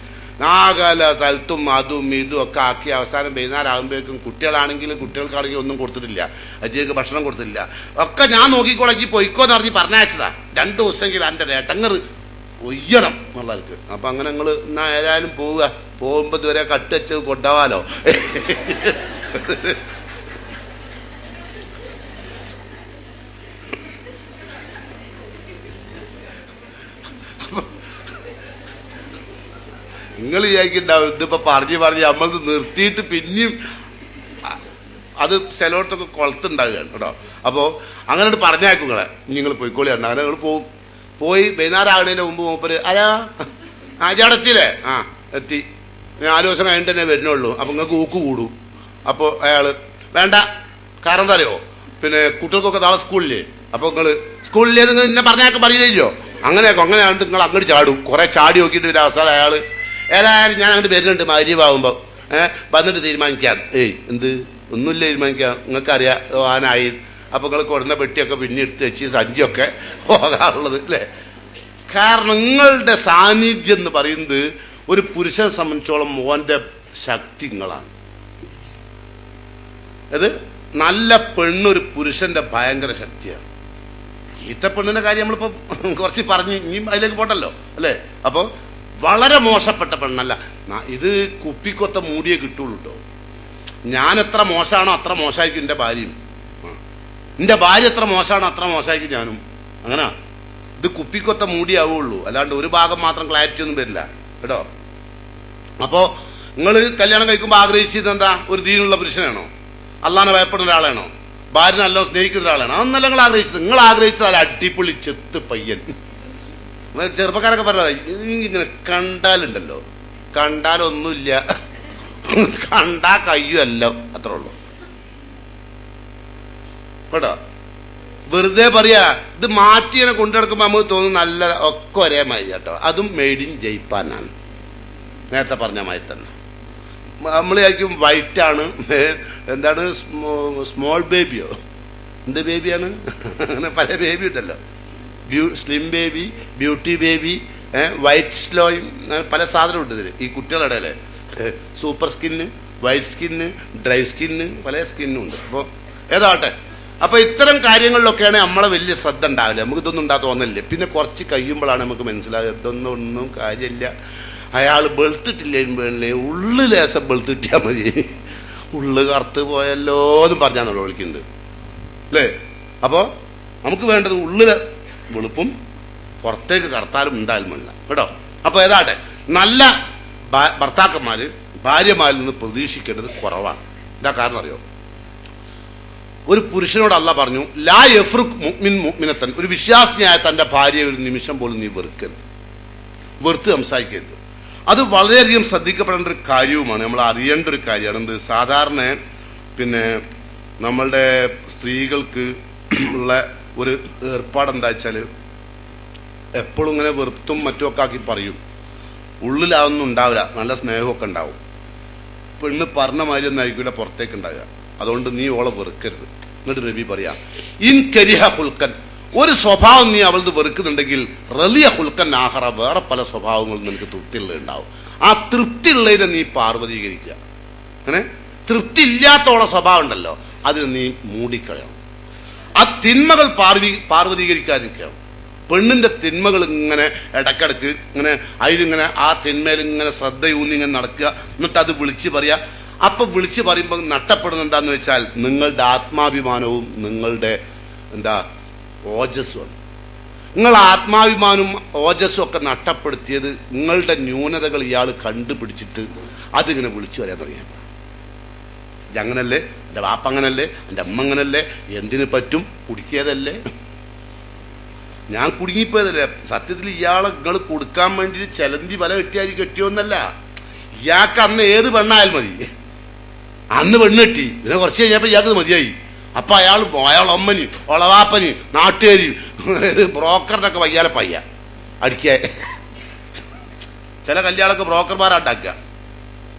നാഗല സ്ഥലത്തും അതും ഇതും ഒക്കെ ആക്കി അവസാനം വൈകുന്നേരം ആകുമ്പോഴേക്കും കുട്ടികൾക്കാണെങ്കിൽ ഒന്നും കൊടുത്തിട്ടില്ല, അജിയൊക്കെ ഭക്ഷണം കൊടുത്തിട്ടില്ല. ഒക്കെ ഞാൻ നോക്കിക്കോളേക്ക് പൊയ്ക്കോന്ന് പറഞ്ഞ് പറഞ്ഞയച്ചതാ. 2 ദിവസമെങ്കിലും എൻ്റെ ഏട്ടങ്ങറ് ഒയ്യണം എന്നുള്ളവർക്ക്. അപ്പം അങ്ങനെ നിങ്ങൾ എന്നാ ഏതായാലും പോവുക, പോകുമ്പോൾ ഇതുവരെ കട്ടുവെച്ച് കൊണ്ടുപോവാലോ. നിങ്ങൾ വിചാരിക്കുന്നുണ്ടാവും ഇതിപ്പോൾ പറഞ്ഞ് നമ്മൾ നിർത്തിയിട്ട് പിന്നെയും അത് ചിലയിടത്തൊക്കെ കുളത്തുണ്ടാവുകയാണ് കേട്ടോ. അപ്പോൾ അങ്ങനെ പറഞ്ഞേക്കും നിങ്ങളെ, നിങ്ങൾ പോയിക്കോളി ഉണ്ട്. അങ്ങനെ നിങ്ങൾ പോയി വൈകുന്നേരം ആകുന്നതിൻ്റെ മുമ്പ് മൂപ്പര് അല്ല ആചാടെ എത്തിയില്ലേ, ആ എത്തി, 4 ദിവസം കഴിഞ്ഞിട്ട് തന്നെ വരുന്നുള്ളൂ, അപ്പം നിങ്ങൾക്ക് ഊക്ക് കൂടും. അപ്പോൾ അയാൾ വേണ്ട, കാരണം എന്താ അറിയോ, പിന്നെ കുട്ടികൾക്കൊക്കെ നാളെ സ്കൂളിലേ, അപ്പോൾ നിങ്ങൾ സ്കൂളിലേ നിങ്ങൾ എന്നെ പറഞ്ഞേക്കെ പറയില്ലല്ലോ. അങ്ങനെയൊക്കെ അങ്ങനെ ആണ്ട് നിങ്ങൾ അങ്ങോട്ട് ചാടും. കുറേ ചാടി നോക്കിയിട്ട് ഒരു അവസാനം അയാൾ ഏതായാലും ഞാൻ അങ്ങോട്ട് വരുന്നുണ്ട് മഗ്‌രിബാകുമ്പോൾ വന്നിട്ട് തീരുമാനിക്കാം. എന്ത് ഒന്നുമില്ല തീരുമാനിക്കാം, നിങ്ങൾക്കറിയാം ആനായി. അപ്പോൾ നിങ്ങൾ കൊടുന്ന പെട്ടിയൊക്കെ പിന്നെ എടുത്ത് വെച്ച് സഞ്ചിയൊക്കെ പോകാറുള്ളത് അല്ലേ. കാരണം നിങ്ങളുടെ സാന്നിധ്യം എന്ന് പറയുന്നത് ഒരു പുരുഷനെ സംബന്ധിച്ചോളം മോൻ്റെ ശക്തി നിങ്ങളാണ്. അത് നല്ല പെണ്ണൊരു പുരുഷൻ്റെ ഭയങ്കര ശക്തിയാണ്. ചീത്ത പെണ്ണിൻ്റെ കാര്യം നമ്മളിപ്പോൾ കുറച്ച് പറഞ്ഞ് ഇനിയും അതിലേക്ക് പോട്ടല്ലോ അല്ലേ. അപ്പോൾ വളരെ മോശപ്പെട്ട പെണ്ണല്ല ഇത്, കുപ്പിക്കൊത്ത മൂടിയേ കിട്ടുള്ളൂ കേട്ടോ. ഞാൻ എത്ര മോശമാണോ അത്ര മോശമായിരിക്കും എൻ്റെ ഭാര്യയും, എൻ്റെ ഭാര്യ എത്ര മോശമാണോ അത്ര മോശമായിരിക്കും ഞാനും. അങ്ങനെ ഇത് കുപ്പിക്കൊത്ത മൂടിയാവുള്ളൂ, അല്ലാണ്ട് ഒരു ഭാഗം മാത്രം ക്ലാരിറ്റി ഒന്നും വരില്ല കേട്ടോ. അപ്പോൾ നിങ്ങൾ കല്യാണം കഴിക്കുമ്പോൾ ആഗ്രഹിച്ചത് എന്താ, ഒരു ദീനുള്ള പുരുഷനാണോ, അള്ളാനെ ഭയപ്പെടുന്ന ഒരാളാണോ, ഭാര്യ നല്ല സ്നേഹിക്കുന്ന ഒരാളാണോ? അതൊന്നല്ല നിങ്ങൾ ആഗ്രഹിച്ചത്. നിങ്ങൾ ആഗ്രഹിച്ചത് ഒരു അടിപൊളി ചെത്ത് പയ്യൻ. ചെറുപ്പക്കാരൊക്കെ പറഞ്ഞത് ഇങ്ങനെ കണ്ടാലുണ്ടല്ലോ, കണ്ടാലൊന്നുമില്ല, കണ്ടാ കയ്യുമല്ലോ, അത്രേ ഉള്ളൂ കേട്ടോ. വെറുതെ പറയാ, ഇത് മാറ്റിയെ കൊണ്ടുനടക്കുമ്പോൾ നമുക്ക് തോന്നും നല്ല ഒക്കെ ഒരേ മാതിരി കേട്ടോ. അതും മെയ്ഡ് ഇൻ ജയ്പ്പാനാണ്, നേരത്തെ പറഞ്ഞ മാതിരി തന്നെ. നമ്മൾ വിചാരിക്കും വൈറ്റാണ്, എന്താണ് സ്മോൾ ബേബിയോ, എന്ത് ബേബിയാണ്, അങ്ങനെ പല ബേബി ഉണ്ടല്ലോ, slim baby, beauty baby, white സ്ലോയും, പല സാധനം ഉണ്ട് ഇതിൽ ഈ കുട്ടികളുടെ ഇടയിൽ. Super skin, white skin, dry skin, പല സ്കിന്നും ഉണ്ട്. അപ്പോൾ ഏതാവട്ടെ, അപ്പോൾ ഇത്തരം കാര്യങ്ങളിലൊക്കെയാണ് നമ്മളെ വലിയ ശ്രദ്ധ ഉണ്ടാവില്ല, നമുക്ക് ഇതൊന്നും ഉണ്ടാ തോന്നില്ല. പിന്നെ കുറച്ച് കഴിയുമ്പോഴാണ് നമുക്ക് മനസ്സിലാകുക ഇതൊന്നും കാര്യമില്ല. അയാൾ വെളുത്തിട്ടില്ലേ ഉള്ളു ലേശം വെളുത്തിട്ടിയാൽ മതി, ഉള്ളു കറുത്ത് പോയല്ലോ എന്നും പറഞ്ഞാൽ വിളിക്കുന്നത് അല്ലേ. അപ്പോൾ നമുക്ക് വേണ്ടത് ഉള്ളിലെ വെളുപ്പും പുറത്തേക്ക് കറുത്താലും എന്തായാലും വേണ്ട കേട്ടോ. അപ്പോൾ ഏതാട്ടെ, നല്ല ഭർത്താക്കന്മാർ ഭാര്യമാരിൽ നിന്ന് പ്രതീക്ഷിക്കേണ്ടത് കുറവാണ്. എന്താ കാരണം അറിയോ? ഒരു പുരുഷനോട് അല്ലാഹ് പറഞ്ഞു, ലാ യഫ്റുഖ് മുഅ്മിൻ മുഅ്മിനത്തൻ, ഒരു വിശ്വാസിനിയായ തൻ്റെ ഭാര്യയെ ഒരു നിമിഷം പോലും നീ വെറുക്കരുത്, വെറുത്ത് സംസാരിക്കരുത്. അത് വളരെയധികം ശ്രദ്ധിക്കപ്പെടേണ്ട ഒരു കാര്യവുമാണ്, നമ്മൾ അറിയേണ്ട ഒരു കാര്യമാണ്. എന്ത് സാധാരണ നമ്മളുടെ സ്ത്രീകൾക്ക് ഉള്ള ഒരു ഏർപ്പാടെന്താ വെച്ചാൽ, എപ്പോഴും ഇങ്ങനെ വെറുത്തും മറ്റുമൊക്കെ ആക്കി പറയും, ഉള്ളിലാതൊന്നും ഉണ്ടാവില്ല, നല്ല സ്നേഹമൊക്കെ ഉണ്ടാവും. പെണ്ണ് പറഞ്ഞ മാതിരി ഒന്നും ആയിരിക്കില്ല പുറത്തേക്ക് ഉണ്ടാവുക. അതുകൊണ്ട് നീ ഓളെ വെറുക്കരുത്. എന്നിട്ട് നബി പറയാ, ഇൻ കരിഹ ഹുൽക്കൻ, ഒരു സ്വഭാവം നീ അവളത് വെറുക്കുന്നുണ്ടെങ്കിൽ റലിയ ഹുൽക്കൻ ആഹറ, വേറെ പല സ്വഭാവങ്ങളും നിനക്ക് തൃപ്തിയുള്ളത് ഉണ്ടാവും. ആ തൃപ്തിയുള്ളതിനെ നീ പാർവതീകരിക്കുക. അങ്ങനെ തൃപ്തി ഇല്ലാത്തോളെ സ്വഭാവം ഉണ്ടല്ലോ, അതിന് നീ മൂടിക്കളയണം. ആ തിന്മകൾ പാർവതീകരിക്കാതിരിക്കണം. പെണ്ണിന്റെ തിന്മകൾ ഇങ്ങനെ ഇടക്കിടക്ക് ഇങ്ങനെ അതിലിങ്ങനെ ആ തിന്മയിൽ ഇങ്ങനെ ശ്രദ്ധയൂന്നി ഇങ്ങനെ നടക്കുക, എന്നിട്ട് അത് വിളിച്ച് പറയാ. അപ്പൊ വിളിച്ച് പറയുമ്പോൾ നഷ്ടപ്പെടുന്ന എന്താന്ന് വെച്ചാൽ നിങ്ങളുടെ ആത്മാഭിമാനവും നിങ്ങളുടെ ഓജസ്സുമാണ്. നിങ്ങൾ ആത്മാഭിമാനവും ഓജസ്സും ഒക്കെ നഷ്ടപ്പെടുത്തിയത് നിങ്ങളുടെ ന്യൂനതകൾ ഇയാൾ കണ്ടുപിടിച്ചിട്ട് അതിങ്ങനെ വിളിച്ചു വരാൻ തുടങ്ങിയ. അങ്ങനല്ലേ, എൻ്റെ വാപ്പ അങ്ങനല്ലേ, എൻ്റെ അമ്മ അങ്ങനല്ലേ, എന്തിനു പറ്റും, കുടിക്കിയതല്ലേ, ഞാൻ കുടുങ്ങിപ്പോയതല്ലേ. സത്യത്തിൽ ഇയാളെ നിങ്ങൾ കൊടുക്കാൻ വേണ്ടി ചെലന്തി വല കെട്ടിയായിരിക്കും, കെട്ടിയൊന്നല്ല. ഇയാൾക്ക് അന്ന് ഏത് പെണ്ണായാലും മതി. അന്ന് പെണ്ണ് കെട്ടി, ഇതിനെ കുറച്ച് കഴിഞ്ഞപ്പോൾ ഇയാൾക്ക് മതിയായി. അപ്പൊ അയാൾ അമ്മന് ഒളവാപ്പന് നാട്ടുകാരി ബ്രോക്കറിനൊക്കെ വയ്യാലെ പയ്യ അടിക്കുക. ചില കല്യാണമൊക്കെ ബ്രോക്കർമാരാണ്ടാക്കുക.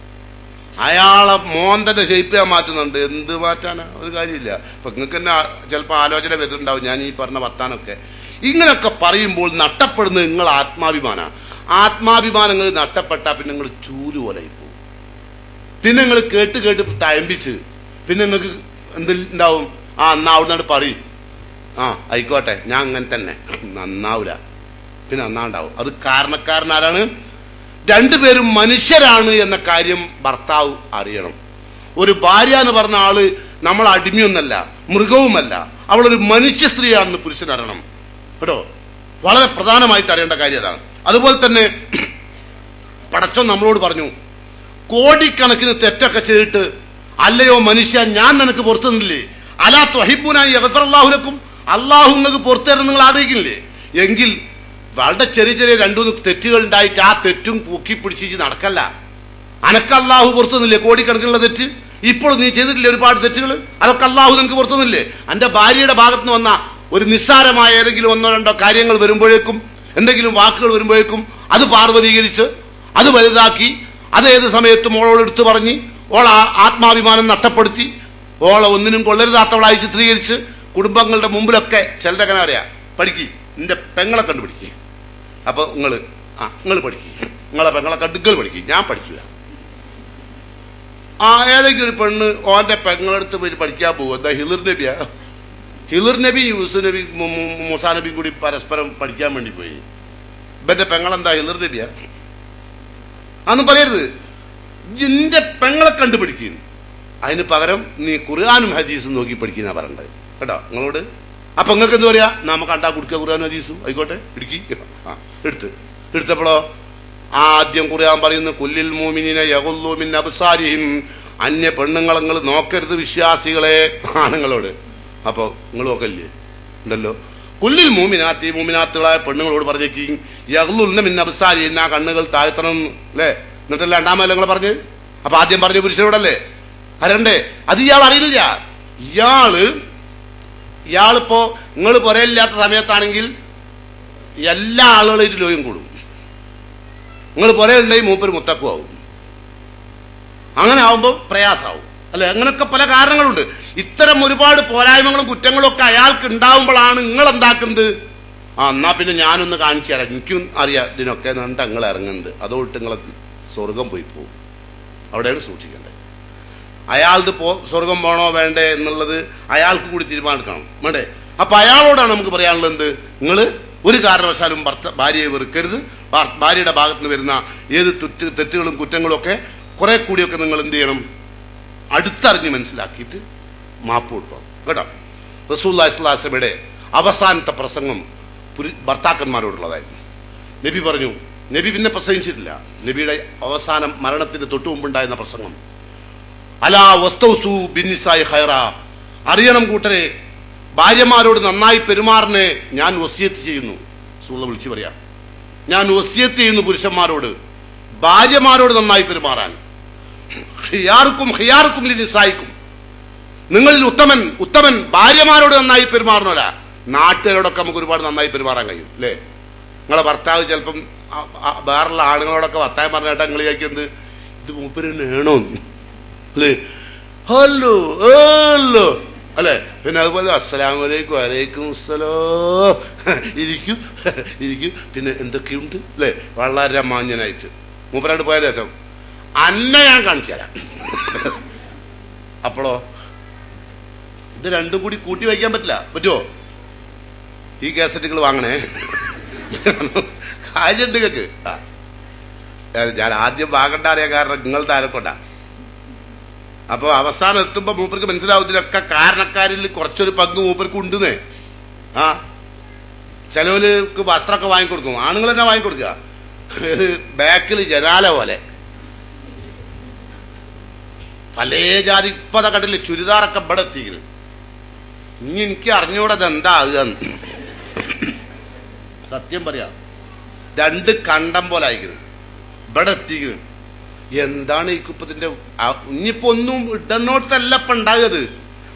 അയാളെ മോന്തന്റെ ഷേപ്പ് ഞാൻ മാറ്റുന്നുണ്ട്. എന്ത് മാറ്റാനാ, ഒരു കാര്യമില്ല. ഇപ്പൊ നിങ്ങൾക്ക് തന്നെ ചിലപ്പോൾ ആലോചന വരുന്നുണ്ടാവും ഞാൻ ഈ പറഞ്ഞ വർത്താനൊക്കെ. ഇങ്ങനെയൊക്കെ പറയുമ്പോൾ നഷ്ടപ്പെടുന്നത് നിങ്ങൾ ആത്മാഭിമാനമാണ്. ആത്മാഭിമാനങ്ങൾ നഷ്ടപ്പെട്ടാൽ പിന്നെ നിങ്ങൾ ചൂല് പോലെ പോകും. പിന്നെ നിങ്ങൾ കേട്ട് കേട്ട് തഴമ്പിച്ച് പിന്നെ നിങ്ങൾക്ക് എന്തുണ്ടാവും, എന്നാ അവിടുന്ന് പറയും, ആയിക്കോട്ടെ ഞാൻ അങ്ങനെ തന്നെ, നന്നാവൂല, പിന്നെ നന്നാണ്ടാവും. അത് കാരണക്കാരനാരാണ്? രണ്ടുപേരും മനുഷ്യരാണ് എന്ന കാര്യം ഭർത്താവ് അറിയണം. ഒരു ഭാര്യ എന്ന് പറഞ്ഞ ആള് നമ്മൾ അടിമയൊന്നല്ല, മൃഗവുമല്ല, അവളൊരു മനുഷ്യ സ്ത്രീയാണെന്ന് പുരുഷൻ അറിയണം കേട്ടോ. വളരെ പ്രധാനമായിട്ട് അറിയേണ്ട കാര്യം അതാണ്. അതുപോലെ തന്നെ പടച്ചോൻ നമ്മളോട് പറഞ്ഞു, കോടിക്കണക്കിന് തെറ്റൊക്കെ ചെയ്തിട്ട് അല്ലയോ മനുഷ്യ ഞാൻ നിനക്ക് പുറത്തു തന്നില്ലേ, അലാ തുഹിബ്ബൂനായി യഗ്ഫിറല്ലാഹു ലക്കും, അള്ളാഹു നിങ്ങൾക്ക് പുറത്തു തരുന്ന നിങ്ങൾ ആഗ്രഹിക്കുന്നില്ലേ? എങ്കിൽ വളരെ ചെറിയ ചെറിയ രണ്ടു തെറ്റുകൾ ഉണ്ടായിട്ട് ആ തെറ്റും പൊക്കി പിടിച്ച് നടക്കല്ല. അനക്ക് അള്ളാഹു പുറത്തു തന്നില്ലേ കോടിക്കണക്കിനുള്ള തെറ്റ്? ഇപ്പോൾ നീ ചെയ്തിട്ടില്ലേ ഒരുപാട് തെറ്റുകൾ? അതൊക്കെ അള്ളാഹു നിനക്ക് പുറത്തു തന്നില്ലേ? എൻ്റെ ഭാര്യയുടെ ഭാഗത്ത് നിന്ന് വന്ന ഒരു നിസ്സാരമായ ഏതെങ്കിലും ഒന്നോ രണ്ടോ കാര്യങ്ങൾ വരുമ്പോഴേക്കും, എന്തെങ്കിലും വാക്കുകൾ വരുമ്പോഴേക്കും അത് പാർവതീകരിച്ച് അത് വലുതാക്കി അതേത് സമയത്തും ഓളോട് എടുത്തു പറഞ്ഞ് ഓള ആത്മാഭിമാനം നഷ്ടപ്പെടുത്തി ഓളെ ഒന്നിനും കൊള്ളരുതാത്തവളായി ചിത്രീകരിച്ച് കുടുംബങ്ങളുടെ മുമ്പിലൊക്കെ ചിലരൊക്കെ അങ്ങനെ അറിയാം, പഠിക്കും നിന്റെ പെങ്ങളെ കണ്ടുപിടിക്കുക. അപ്പൊ നിങ്ങൾ പഠിക്കുക, നിങ്ങളെ പെങ്ങളെ കണ്ട് നിങ്ങൾ പഠിക്കുക, ഞാൻ പഠിക്കില്ല. ഏതെങ്കിലും ഒരു പെണ്ണ് ഓന്റെ പെങ്ങളെടുത്ത് പോയി പഠിക്കാൻ പോകും. എന്താ ഹിളിർ നബിയാ? ഹിളിർ നബി യൂസുഫ് നബി മൂസാ നബിയും കൂടി പരസ്പരം പഠിക്കാൻ വേണ്ടി പോയി. ഇവന്റെ പെങ്ങളെന്താ ഹിളിർ നബിയാ? അതൊന്നും പറയരുത്. നിന്റെ പെങ്ങളെ കണ്ടുപിടിക്കുന്നു, അതിന് പകരം നീ ഖുർആനും ഹദീസും നോക്കി പഠിക്കുന്ന പറയണ്ടത് കേട്ടോ നിങ്ങളോട്. അപ്പൊ നിങ്ങൾക്ക് എന്ത് പറയാ? നമുക്ക് കണ്ടാ കുടിക്കുക ഖുർആനും ഹദീസും ആയിക്കോട്ടെ ഇടുക്കി. എടുത്തപ്പോഴോ ആദ്യം ഖുർആൻ പറയുന്നു, കുല്ലിൽ മുഅ്മിനീന യഗുള്ളൂ മിൻ അബ്സാരിഹിം, അന്യ പെണ്ണുങ്ങൾ നോക്കരുത് വിശ്വാസികളെ, ആണുങ്ങളോട്. അപ്പൊ നിങ്ങൾ നോക്കല്ലേ ഉണ്ടല്ലോ. കുല്ലിൽ മൂമിനാത്തുകളായ പെണ്ണുങ്ങളോട് പറഞ്ഞേക്ക് യഗ്ളുൽന മിൻ അബ്സാരിഹിൻ, ആ കണ്ണുകൾ താഴ്ത്തണം അല്ലേ. എന്നിട്ടല്ല രണ്ടാമല്ലോ നിങ്ങൾ പറഞ്ഞ്. അപ്പൊ ആദ്യം പറഞ്ഞ പുരുഷനോടല്ലേ അരണ്ടേ? അത് ഇയാൾ അറിയില്ല. ഇയാളിപ്പോ നിങ്ങൾ പുരയില്ലാത്ത സമയത്താണെങ്കിൽ എല്ലാ ആളുകളും ലോയും കൂടും. നിങ്ങൾ പുരയുണ്ടെങ്കിൽ മൂപ്പര് മുത്തക്കും ആവും. അങ്ങനെ ആവുമ്പോൾ പ്രയാസമാവും അല്ലെ. അങ്ങനെയൊക്കെ പല കാരണങ്ങളുണ്ട്. ഇത്തരം ഒരുപാട് പോരായ്മകളും കുറ്റങ്ങളും ഒക്കെ അയാൾക്ക് ഉണ്ടാവുമ്പോഴാണ് നിങ്ങൾ എന്താക്കുന്നത്, എന്നാ പിന്നെ ഞാനൊന്ന് കാണിച്ചു തരാം, എനിക്കും അറിയാം ഇതിനൊക്കെ എന്നിട്ട് നിങ്ങൾ ഇറങ്ങുന്നത്. അതോട്ട് നിങ്ങളെ സ്വർഗം പോയി പോകും. അവിടെയാണ് സൂക്ഷിക്കേണ്ടത്. അയാൾക്ക് സ്വർഗം പോകണോ വേണ്ടേ എന്നുള്ളത് അയാൾക്ക് കൂടി തീരുമാനിക്കണം വേണ്ടേ. അപ്പൊ അയാളോടാണ് നമുക്ക് പറയാനുള്ളത്, എന്ത്, നിങ്ങൾ ഒരു കാരണവശാലും ഭാര്യയെ വെറുക്കരുത്, ഭാര്യയുടെ ഭാഗത്ത് നിന്ന് വരുന്ന ഏത് തെറ്റുകളും കുറ്റങ്ങളും ഒക്കെ കുറെ കൂടിയൊക്കെ നിങ്ങൾ എന്ത് ചെയ്യണം, അടുത്തറിഞ്ഞ് മനസ്സിലാക്കിയിട്ട് മാപ്പ് കൊടുക്കണം കേട്ടോ. റസൂലുള്ളാഹി സ്വല്ലല്ലാഹു അലൈഹി വസല്ലമയുടെ അവസാനത്തെ പ്രസംഗം ഭർത്താക്കന്മാരോടുള്ളതായിരുന്നു. നബി പറഞ്ഞു, നബി പിന്നെ പ്രസംഗിച്ചിട്ടില്ല, നബിയുടെ അവസാനം മരണത്തിന് തൊട്ടു മുമ്പുണ്ടായിരുന്ന പ്രസംഗം, അലാ വസ്തൗസു ബിന്നിസായി ഖൈറ, അറിയണം കൂട്ടരെ, ഭാര്യമാരോട് നന്നായി പെരുമാറിനെ ഞാൻ വസിയത്ത് ചെയ്യുന്നു. റസൂലുള്ളാഹി വിളിച്ചു പറയാം, ഞാൻ വസിയത്ത് ചെയ്യുന്നു പുരുഷന്മാരോട് ഭാര്യമാരോട് നന്നായി പെരുമാറാൻ. ഖിയാറുക്കും ലിനിസായിക്കും, നിങ്ങളിൽ ഉത്തമൻ ഭാര്യമാരോട് നന്നായി പെരുമാറണല്ല. നാട്ടുകാരോടൊക്കെ നമുക്ക് ഒരുപാട് നന്നായി പെരുമാറാൻ കഴിയും അല്ലേ? നിങ്ങളെ ഭർത്താവ് ചിലപ്പം വേറുള്ള ആളുകളോടൊക്കെ വർത്താനം പറഞ്ഞിട്ട് നിങ്ങൾ വിചാരിക്കുന്നത് ഇത് മൂപ്പര് വേണോ അല്ലേ, ഹലോ ഹലോ അല്ലെ. പിന്നെ അതുപോലെ അസ്സലാമു അലൈക്കും വലൈക്കും അസ്സലാം, ഇരിക്കൂ, പിന്നെ എന്തൊക്കെയുണ്ട് അല്ലേ, വളരെ മാന്യനായിട്ട് മൂപ്പരായിട്ട് പോയ രസം അന്നെ ഞാൻ കാണിച്ചു തരാം. അപ്പോഴോ ഇത് രണ്ടും കൂടി കൂട്ടി വയ്ക്കാൻ പറ്റുമോ? ഈ കാസറ്റുകൾ വാങ്ങണേ, കാര്യമുണ്ട് കേക്ക്. ഞാൻ ആദ്യം വാങ്ങണ്ട അറിയാൻ കാരണം നിങ്ങൾ താരക്കൊണ്ടാ. അപ്പൊ അവസാനം എത്തുമ്പോ മൂപ്പർക്ക് മനസ്സിലാവും ഇതിലൊക്കെ കാരണക്കാരിൽ കുറച്ചൊരു പങ്ക് മൂപ്പർക്ക് ഉണ്ടെന്നേ. ചിലവർക്ക് വസ്ത്രമൊക്കെ വാങ്ങിക്കൊടുക്കും, ആണുങ്ങൾ തന്നെ വാങ്ങിക്കൊടുക്കുക. ബാക്കിൽ ജനാല പോലെ പല ജാതി ഇപ്പത കണ്ടില്ലേ, ചുരിദാറൊക്കെ ഇവിടെ എത്തിക്കുന്നു. ഇനി എനിക്ക് അറിഞ്ഞൂടത് എന്താ ആകുകയെന്ന് സത്യം പറയാം. രണ്ട് കണ്ടം പോലെ അയക്കുന്നു, ഇവിടെ എത്തിക്കുന്നു. എന്താണ് ഈ കുപ്പത്തിന്റെ? ഇനിയിപ്പോ ഒന്നും ഇടന്നോട്ടല്ല ഇപ്പൊ ഉണ്ടാകുന്നത്.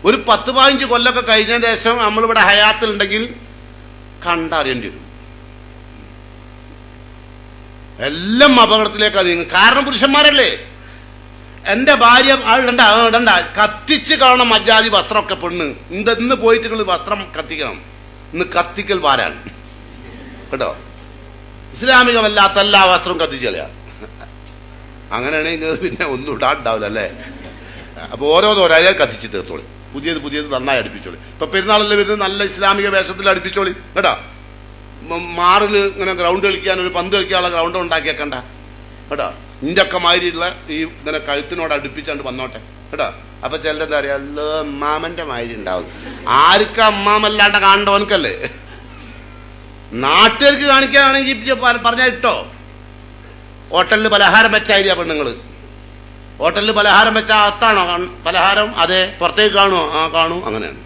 ഒരു 10-15 കൊല്ലൊക്കെ കഴിഞ്ഞതിന് ശേഷം നമ്മളിവിടെ ഹയാത്തിലുണ്ടെങ്കിൽ കണ്ടറിയേണ്ടി വരും. എല്ലാം അപകടത്തിലേക്കാണ് നീങ്ങും. കാരണം പുരുഷന്മാരല്ലേ. എന്റെ ഭാര്യ ഇടണ്ട കത്തിച്ച് കാണണം മജാതി വസ്ത്രമൊക്കെ പെണ്ണ്. ഇന്ന് പോയിട്ട് നിങ്ങൾ വസ്ത്രം കത്തിക്കണം. ഇന്ന് കത്തിക്കൽ വാരാണ് കേട്ടോ. ഇസ്ലാമികമല്ലാത്ത എല്ലാ വസ്ത്രവും കത്തിച്ച് കളയാ. അങ്ങനെയാണെങ്കിൽ പിന്നെ ഒന്നും ഇടാണ്ടാവില്ല അല്ലേ. അപ്പൊ ഓരോന്നോരോ കത്തിച്ച് തീർത്തോളി, പുതിയത് നന്നായി അടുപ്പിച്ചോളി. ഇപ്പൊ പെരുന്നാളിൽ വരുന്നത് നല്ല ഇസ്ലാമിക വേഷത്തിൽ അടുപ്പിച്ചോളി കേട്ടോ. മാറിൽ ഇങ്ങനെ ഗ്രൗണ്ട് കളിക്കാൻ, ഒരു പന്ത് കളിക്കാനുള്ള ഗ്രൗണ്ട് ഉണ്ടാക്കിയേക്കണ്ട കേട്ടോ. ഇൻ്റെയൊക്കെ മാതിരിയുള്ള ഈ ഇങ്ങനെ കഴുത്തിനോട് അടുപ്പിച്ചാണ്ട് വന്നോട്ടെ കേട്ടോ. അപ്പൊ ചിലരെന്താ പറയാ, അല്ലോ അമ്മാമന്റെ മാതിരി ഉണ്ടാവും. ആർക്കും അമ്മാമല്ലാണ്ട് കാണണ്ടവനക്കല്ലേ. നാട്ടുകാർക്ക് കാണിക്കാനാണെങ്കിൽ പറഞ്ഞാൽ ഇട്ടോ. ഹോട്ടലിൽ പലഹാരം വെച്ചായിരിക്കും പെണ്ണുങ്ങള്. ഹോട്ടലിൽ പലഹാരം വെച്ചാൽ അകത്താണോ പലഹാരം? അതെ. പുറത്തേക്ക് കാണുമോ? കാണൂ. അങ്ങനെയാണ്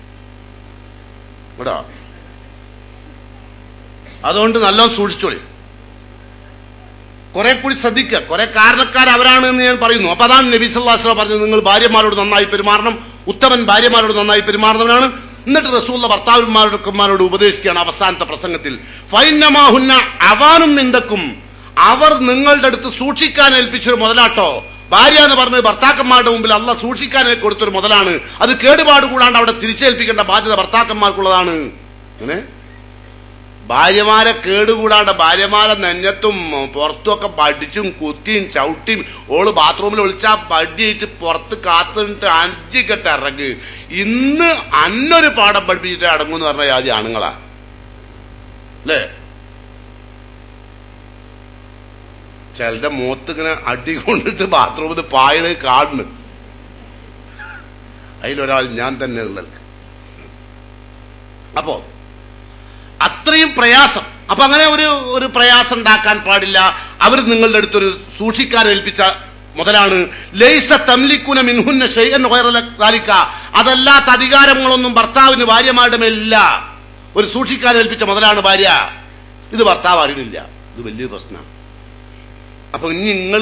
കേട്ടോ. അതുകൊണ്ട് നല്ലോണം സൂക്ഷിച്ചോളി, കുറെ കൂടി ശ്രദ്ധിക്കുക. കുറെ കാരണക്കാർ അവരാണ് എന്ന് ഞാൻ പറയുന്നു. അപ്പൊ അതാണ് നബി സല്ലല്ലാഹു അലൈഹി വസല്ലം പറഞ്ഞത്, നിങ്ങൾ ഭാര്യമാരോട് നന്നായി പെരുമാറണം, ഉത്തമൻ ഭാര്യമാരോട് നന്നായി പെരുമാറുന്നവനാണ്. എന്നിട്ട് റസൂലുള്ളാഹി ഭർത്താക്കന്മാരോട് ഉപദേശിക്കുകയാണ് അവസാനത്തെ പ്രസംഗത്തിൽ, ഫൈന്നമാഹുന്ന അവാനും നിന്ദക്കും, അവർ നിങ്ങളുടെ അടുത്ത് സൂക്ഷിക്കാൻ ഏൽപ്പിച്ചൊരു മുതലാട്ടോ. ഭാര്യ എന്ന് പറഞ്ഞത് ഭർത്താക്കന്മാരുടെ മുമ്പിൽ അള്ളാഹ് സൂക്ഷിക്കാൻ കൊടുത്തൊരു മുതലാണ്. അത് കേടുപാട് കൂടാണ്ട് അവിടെ തിരിച്ചേൽപ്പിക്കേണ്ട ബാധ്യത ഭർത്താക്കന്മാർക്കുള്ളതാണ്. അങ്ങനെ ഭാര്യമാരെ കേടുകൂടാണ്ട് ഭാര്യമാരെ നെഞ്ഞത്തും പുറത്തുമൊക്കെ പഠിച്ചും കുത്തിയും ചവിട്ടിയും ഓള് ബാത്റൂമിൽ ഒളിച്ചാ പടിയിട്ട് പുറത്ത് കാത്തിട്ട് അഞ്ചിക്കെട്ട് ഇറങ്ങ്. ഇന്ന് അന്നൊരു പാഠം പഠിപ്പിച്ചിട്ട് അടങ്ങുമെന്ന് പറഞ്ഞ ആദ്യം ആണുങ്ങളാ അല്ലേ. ചിലരുടെ മുഖത്ത് ഇങ്ങനെ അടി കൊണ്ടിട്ട് ബാത്റൂമിൽ പായണ് കാടുന്നു. അതിലൊരാൾ ഞാൻ തന്നെ ഉള്ളത്. അപ്പോ അത്രയും പ്രയാസം. അപ്പൊ അങ്ങനെ ഒരു പ്രയാസം ഉണ്ടാക്കാൻ പാടില്ല. അവർ നിങ്ങളുടെ അടുത്തൊരു സൂക്ഷിക്കാൻ ഏൽപ്പിച്ച മുതലാണ്. ലൈസ തംലിക്കുന മിൻഹുന്ന ശൈഅൻ ഗൈറ ദാലിക, അതല്ലാത്ത അധികാരങ്ങളൊന്നും ഭർത്താവിന് ഭാര്യമാരുടെ മേലില്ല. ഒരു സൂക്ഷിക്കാൻ ഏൽപ്പിച്ച മുതലാണ് ഭാര്യ. ഇത് ഭർത്താവ് അറിയണില്ല. ഇത് വലിയൊരു പ്രശ്നമാണ്. അപ്പൊ ഇനി നിങ്ങൾ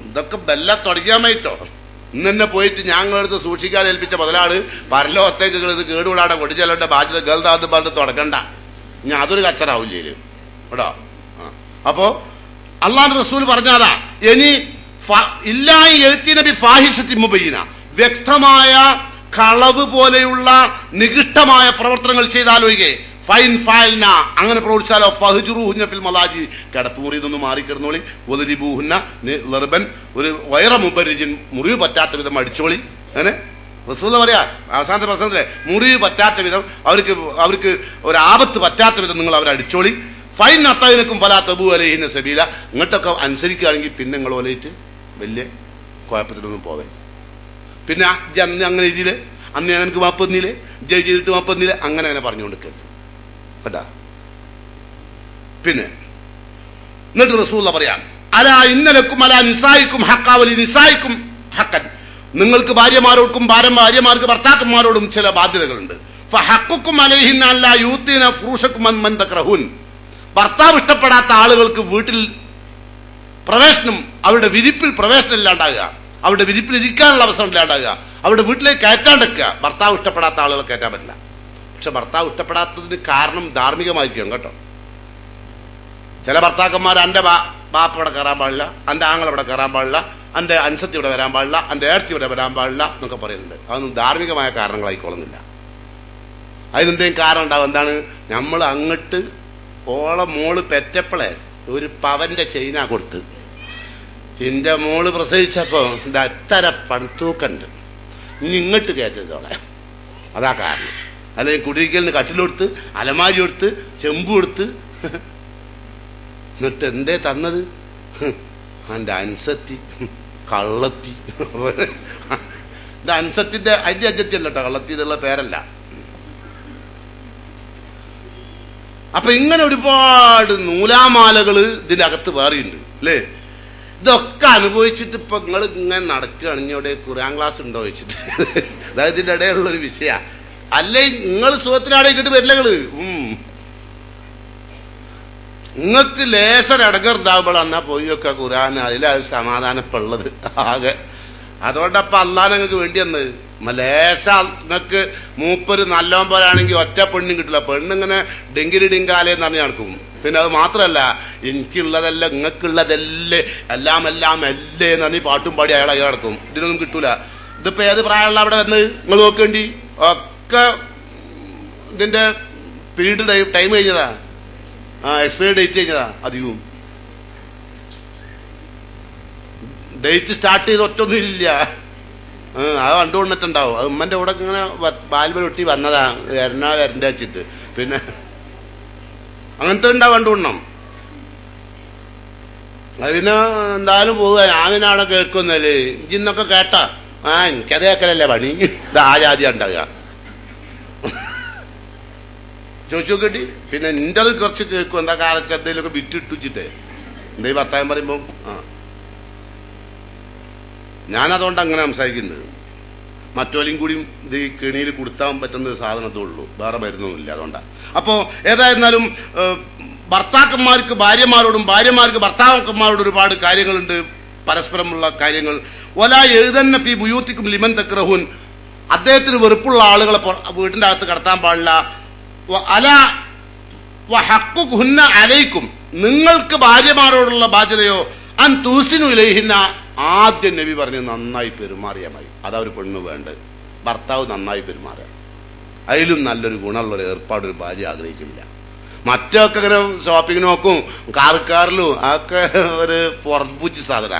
ഇതൊക്കെ ബെല്ല തുടങ്ങിയാമായിട്ടോ. ഇന്ന് തന്നെ പോയിട്ട് ഞങ്ങളടുത്ത് സൂക്ഷിക്കാൻ ഏൽപ്പിച്ച മുതലാണ് പരലോകത്തേക്ക് ഇത് കേടുകൂടാതെ കൊടിച്ചല്ലോന്റെ ബാധ്യത ഗൾദാന്ന് പറഞ്ഞിട്ട് തുടക്കണ്ട. ഇനി അതൊരു കച്ചറാവില്ലേ കേട്ടോ. അപ്പോ അള്ളാഹുവിന്റെ റസൂൽ പറഞ്ഞാതാ, ഇനി ഇല്ലായി എഴുത്തി നബി ഫാഹിഷത്തി മുബയ്യിന, വ്യക്തമായ കളവ് പോലെയുള്ള നികൃഷ്ടമായ പ്രവർത്തനങ്ങൾ ചെയ്താലൊഴികെ, ഫൈൻ ഫാൽന, അങ്ങനെ പ്രവർത്തിച്ചാലോ, ഫഹ്ജുറുഹുന്ന ഫിൽ മലാജി, കിടപ്പുമുറിയിൽ നിന്ന് മാറിക്കിടന്നോളി, വദരിബൂഹുന്ന ലർബൻ, ഒരു വൈറ മുബരിജിൻ, മുറിവ് പറ്റാത്ത വിധം അടിച്ചോളി. അങ്ങനെ റസൂൽ പറയാ അവസാനത്തെ പ്രസംഗത്തിലെ, മുറിവ് പറ്റാത്ത വിധം, അവർക്ക് ഒരു ആപത്ത് പറ്റാത്ത വിധം നിങ്ങൾ അവരെ അടിച്ചോളി. ഫൈൻ അത്തൈനക്കും ഫലാ തബൂ അലൈഹിന്ന സബീല. ഇങ്ങോട്ടൊക്കെ അനുസരിക്കുകയാണെങ്കിൽ പിന്നെ നിങ്ങൾ പോലെയിട്ട് വലിയ കുഴപ്പത്തിലൊന്നും പോവേ. പിന്നെ അന്ന് അങ്ങനെ രീതിയിൽ അന്ന് ഞാൻ എനിക്ക് മാപ്പ് തന്നില്ലേ, ജയ് ചെയ്തിട്ട് മാപ്പ് തന്നില്ലേ, അങ്ങനെ പറഞ്ഞുകൊണ്ടിരിക്കരുത് കേട്ടാ. പിന്നെ എന്നിട്ട് റസൂലുള്ള പറയാം, അലാ ഇന്നലക്കും അലാ നിസായിക്കും ഹക്കാവലി നിസായിക്കും ഹക്കൻ. നിങ്ങൾക്ക് ഭാര്യമാരോടും ഭാര്യമാർക്ക് ഭർത്താക്കന്മാരോടും ചില ബാധ്യതകളുണ്ട്. ഫഹഖുക്കും അലൈഹിന്ന അല്ലാ യൂതീന ഫുറൂശക്കും മൻ തക്റഹൂൻ. ഭർത്താവ് ഇഷ്ടപ്പെടാത്ത ആളുകൾക്ക് വീട്ടിൽ പ്രവേശനം, അവരുടെ വിരിപ്പിൽ പ്രവേശനം ഇല്ലാണ്ടാകുക, അവരുടെ വിരിപ്പിൽ ഇരിക്കാനുള്ള അവസരം ഇല്ലാണ്ടാകുക, അവരുടെ വീട്ടിലേക്ക് കയറ്റാണ്ടിരിക്കുക. ഭർത്താവ് ഇഷ്ടപ്പെടാത്ത ആളുകൾ കയറ്റാൻ പറ്റില്ല. പക്ഷെ ഭർത്താവ് ഇഷ്ടപ്പെടാത്തതിന് കാരണം ധാർമ്മികമായിരിക്കും കേട്ടോ. ചില ഭർത്താക്കന്മാർ എൻ്റെ ബാപ്പ ഇവിടെ കയറാൻ പാടില്ല, എൻ്റെ ആങ്ങൾ ഇവിടെ കയറാൻ പാടില്ല, എൻ്റെ അൻസത്തി ഇവിടെ വരാൻ പാടില്ല, എൻ്റെ ഏർത്തി ഇവിടെ വരാൻ പാടില്ല എന്നൊക്കെ പറയുന്നുണ്ട്. അതൊന്നും ധാർമ്മികമായ കാരണങ്ങളായിക്കൊള്ളുന്നില്ല. അതിനെന്തെങ്കിലും കാരണം ഉണ്ടാവും. എന്താണ്? നമ്മൾ അങ്ങോട്ട് ഓളെ മോള് പെറ്റപ്പളെ ഒരു പവന്റെ ചെയിനാ കൊടുത്ത്, എൻ്റെ മോള് പ്രസവിച്ചപ്പോൾ ഇത് അത്തര പണിത്തൂക്കുണ്ട്, ഇനി ഇങ്ങോട്ട് കയറ്റത്തോളെ. അതാ കാരണം. അല്ലെങ്കിൽ കുടിയിരിക്കലിന് കട്ടിലെടുത്ത് അലമാരി കൊടുത്ത് ചെമ്പ് കൊടുത്ത് എന്നിട്ട് എന്തേ തന്നത്? എൻ്റെ അൻസത്തി കള്ളത്തി. ഇത് അൻസത്തിന്റെ അതിന്റെ അജത്തി അല്ല കേട്ടോ, കള്ളത്തി എന്നുള്ള പേരല്ല. അപ്പൊ ഇങ്ങനെ ഒരുപാട് നൂലാമാലകൾ ഇതിൻ്റെ അകത്ത് വേറെയുണ്ട് അല്ലേ. ഇതൊക്കെ അനുഭവിച്ചിട്ട് ഇപ്പൊ നിങ്ങൾ ഇങ്ങനെ നടക്കുകയാണെങ്കിൽ ഇവിടെ ഖുർആൻ ക്ലാസ് ഉണ്ടോ വെച്ചിട്ട്, അതായത് ഇതിൻ്റെ ഇടയിലുള്ളൊരു വിഷയ. അല്ലേ നിങ്ങൾ സുഖത്തിനാടേക്കിട്ട് വരില്ലങ്ങള്. നിങ്ങൾക്ക് ലേശം ഇടങ്ങറുണ്ടാവുമ്പോൾ എന്നാ പോയി വെക്കുക ഖുർആൻ, അതിലത് സമാധാനപ്പുള്ളത് ആകെ. അതുകൊണ്ടപ്പം അള്ളാഹ് നിങ്ങൾക്ക് വേണ്ടി വന്നത്. ലേശ നിങ്ങൾക്ക് മൂപ്പര് നല്ലോം പോലാണെങ്കിൽ ഒറ്റ പെണ്ണും കിട്ടില്ല. പെണ്ണിങ്ങനെ ഡെങ്കിരി ഡിങ്കാലേന്ന് പറഞ്ഞ് നടക്കും. പിന്നെ അത് മാത്രമല്ല, എനിക്കുള്ളതല്ല നിങ്ങൾക്കുള്ളതല്ലേ എല്ലാം അല്ലേ എന്ന് പറഞ്ഞ് പാട്ടും പാടി അയാൾ നടക്കും. ഇതിനൊന്നും കിട്ടൂല. ഇതിപ്പോ ഏത് പ്രായമുള്ള അവിടെ വന്ന് നിങ്ങൾ നോക്കേണ്ടി ഒക്കെ ഇതിന്റെ പീരീഡ് ടൈം കഴിഞ്ഞതാ, എക്സ്പയറി ഡേറ്റ് കഴിഞ്ഞതാ. അധികവും ഡേറ്റ് സ്റ്റാർട്ട് ചെയ്ത് ഒറ്റൊന്നും ഇല്ല. അത് കണ്ടുകൊണ്ടിട്ടുണ്ടാവും. അത് ഉമ്മൻ്റെ കൂടെ ഇങ്ങനെ ബാൽബൽ ഒട്ടി വന്നതാ, വരണ്ട വെച്ചിട്ട്. പിന്നെ അങ്ങനത്തെ ഉണ്ടാവും കണ്ടുകൊണ്ടണം. അത് പിന്നെ എന്തായാലും പോവുക. ഞാൻ പിന്നെ അവിടെ കേൾക്കുന്നല്ലേ ഇന്നൊക്കെ കേട്ടാ എനിക്കത് കേൾക്കലല്ലേ പണി. ഇത് ആ ജാതി ഉണ്ടാകുക ചോദിച്ചു നോക്കേണ്ടി. പിന്നെ എൻ്റെ അത് കുറച്ച് കേൾക്കും. എന്താ കാലത്ത് എന്തെങ്കിലുമൊക്കെ വിറ്റിട്ടുച്ചിട്ടേ എന്തേ ഭർത്താവൻ പറയുമ്പോ ഞാനതുകൊണ്ട് അങ്ങനെ സംസാരിക്കുന്നത്. മറ്റോലും കൂടി ഇത് കെണിയിൽ കൊടുത്താൻ പറ്റുന്ന ഒരു സാധനത്തേ ഉള്ളൂ, വേറെ മരുന്നൊന്നുമില്ല. അതുകൊണ്ടാണ്. അപ്പോൾ ഏതായിരുന്നാലും ഭർത്താക്കന്മാർക്ക് ഭാര്യമാരോടും ഭാര്യമാർക്ക് ഭർത്താക്കന്മാരോടും ഒരുപാട് കാര്യങ്ങളുണ്ട്, പരസ്പരമുള്ള കാര്യങ്ങൾ. ഒലാ എഴുതന്ന ഫി ബുയൂത്തിക്കും ലിമൻ തക്റഹൂൻ. അദ്ദേഹത്തിന് വെറുപ്പുള്ള ആളുകളെ വീട്ടിൻ്റെ അകത്ത് കടത്താൻ പാടില്ല. അല വഹഖുഹുന്ന അലൈക്കും. നിങ്ങൾക്ക് ഭാര്യമാരോടുള്ള ബാധ്യതയോ അൻ തൂസിനു ഇലൈഹിന്ന. ആദ്യം നബി പറഞ്ഞ് നന്നായി പെരുമാറിയാൽ മതി. അതാ ഒരു പെണ്ണ് വേണ്ടത്. ഭർത്താവ് നന്നായി പെരുമാറുക. അതിലും നല്ലൊരു ഗുണമുള്ളൊരു ഏർപ്പാട് ഒരു ഭാര്യ ആഗ്രഹിക്കില്ല. മറ്റൊക്കെ ഇങ്ങനെ ഷോപ്പിങ്ങിന് നോക്കും, കാറിലും അതൊക്കെ ഒരു പുറപ്പൂച്ചി സാധന.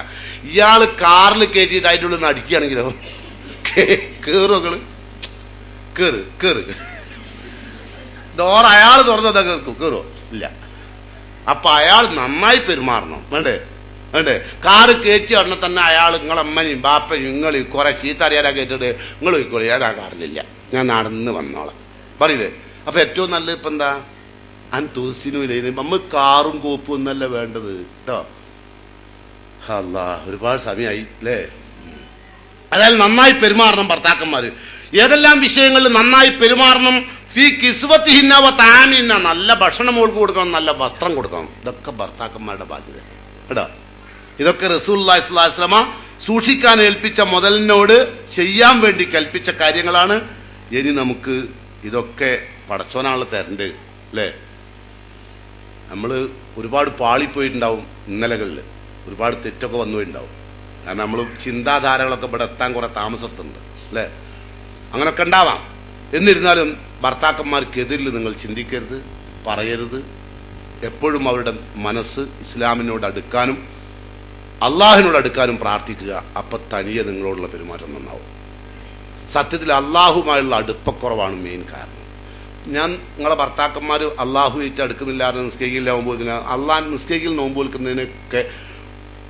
ഇയാൾ കാറിൽ കയറ്റിയിട്ട് അതിൻ്റെ ഉള്ളിൽ നിന്ന് അടിക്കുകയാണെങ്കിലോ കേറുകൾ കേറ് ഡോർ അയാൾ തുറന്നതാ കേൾക്കും, കേറുമോ? ഇല്ല. അപ്പൊ അയാൾ നന്നായി പെരുമാറണം. വേണ്ടേ? കാറ് കയറ്റി ഉടനെ തന്നെ അയാൾ നിങ്ങളമ്മനെയും ബാപ്പയും നിങ്ങളെയും കുറെ ചീത്ത അറിയാനാ കേട്ടിട്ട് നിങ്ങൾ പോയിക്കോളി, ഞാൻ ആ കാറിലില്ല, ഞാൻ നടന്ന് വന്നോളാം പറയില്ലേ. അപ്പൊ ഏറ്റവും നല്ലത് ഇപ്പൊ എന്താ? തൂസിനുമില്ല. നമ്മൾ കാറും കോപ്പും ഒന്നല്ല വേണ്ടത് കേട്ടോ. അല്ലാ, ഒരുപാട് സമയമായി അല്ലേ. അതായത് നന്നായി പെരുമാറണം ഭർത്താക്കന്മാര്. ഏതെല്ലാം വിഷയങ്ങളിൽ നന്നായി പെരുമാറണം? ഫീ കിസ്വത്തിഹിന്ന വ തആമിന്ന. നല്ല ഭക്ഷണം മോൾക്ക് കൊടുക്കണം, നല്ല വസ്ത്രം കൊടുക്കണം. ഇതൊക്കെ ഭർത്താക്കന്മാരുടെ ബാധ്യത കേട്ടോ. ഇതൊക്കെ റസൂലുള്ളാഹി സ്വല്ലല്ലാഹു അലൈഹി വസല്ലമ സൂക്ഷിക്കാൻ ഏൽപ്പിച്ച മുതലിനോട് ചെയ്യാൻ വേണ്ടി കൽപ്പിച്ച കാര്യങ്ങളാണ്. ഇനി നമുക്ക് ഇതൊക്കെ പടച്ചോനാണല്ലോ തരണ്ട് അല്ലേ. നമ്മൾ ഒരുപാട് പാളിപ്പോയിട്ടുണ്ടാവും, ഇന്നലകളിൽ ഒരുപാട് തെറ്റൊക്കെ വന്നു പോയിട്ടുണ്ടാവും. കാരണം നമ്മൾ ചിന്താധാരകളൊക്കെ ഇവിടെ എത്താൻ കുറെ താമസത്തുണ്ട് അല്ലേ. അങ്ങനെയൊക്കെ ഉണ്ടാവാം. എന്നിരുന്നാലും ഭർത്താക്കന്മാർക്കെതിരിൽ നിങ്ങൾ ചിന്തിക്കരുത്, പറയരുത്. എപ്പോഴും അവരുടെ മനസ്സ് ഇസ്ലാമിനോട് അടുക്കാനും അള്ളാഹിനോട് അടുക്കാനും പ്രാർത്ഥിക്കുക. അപ്പം തനിയെ നിങ്ങളോടുള്ള പെരുമാറ്റം നന്നാവും. സത്യത്തിൽ അള്ളാഹുമായുള്ള അടുപ്പക്കുറവാണ് മെയിൻ കാരണം. ഞാൻ നിങ്ങളെ ഭർത്താക്കന്മാർ അള്ളാഹുവായിട്ട് അടുക്കുന്നില്ല, നിസ്കരിക്കൽ നോമ്പ് വിൽക്കുന്ന, അള്ളാഹ് നിസ്കരിക്കൽ നോമ്പ് വിൽക്കുന്നതിനൊക്കെ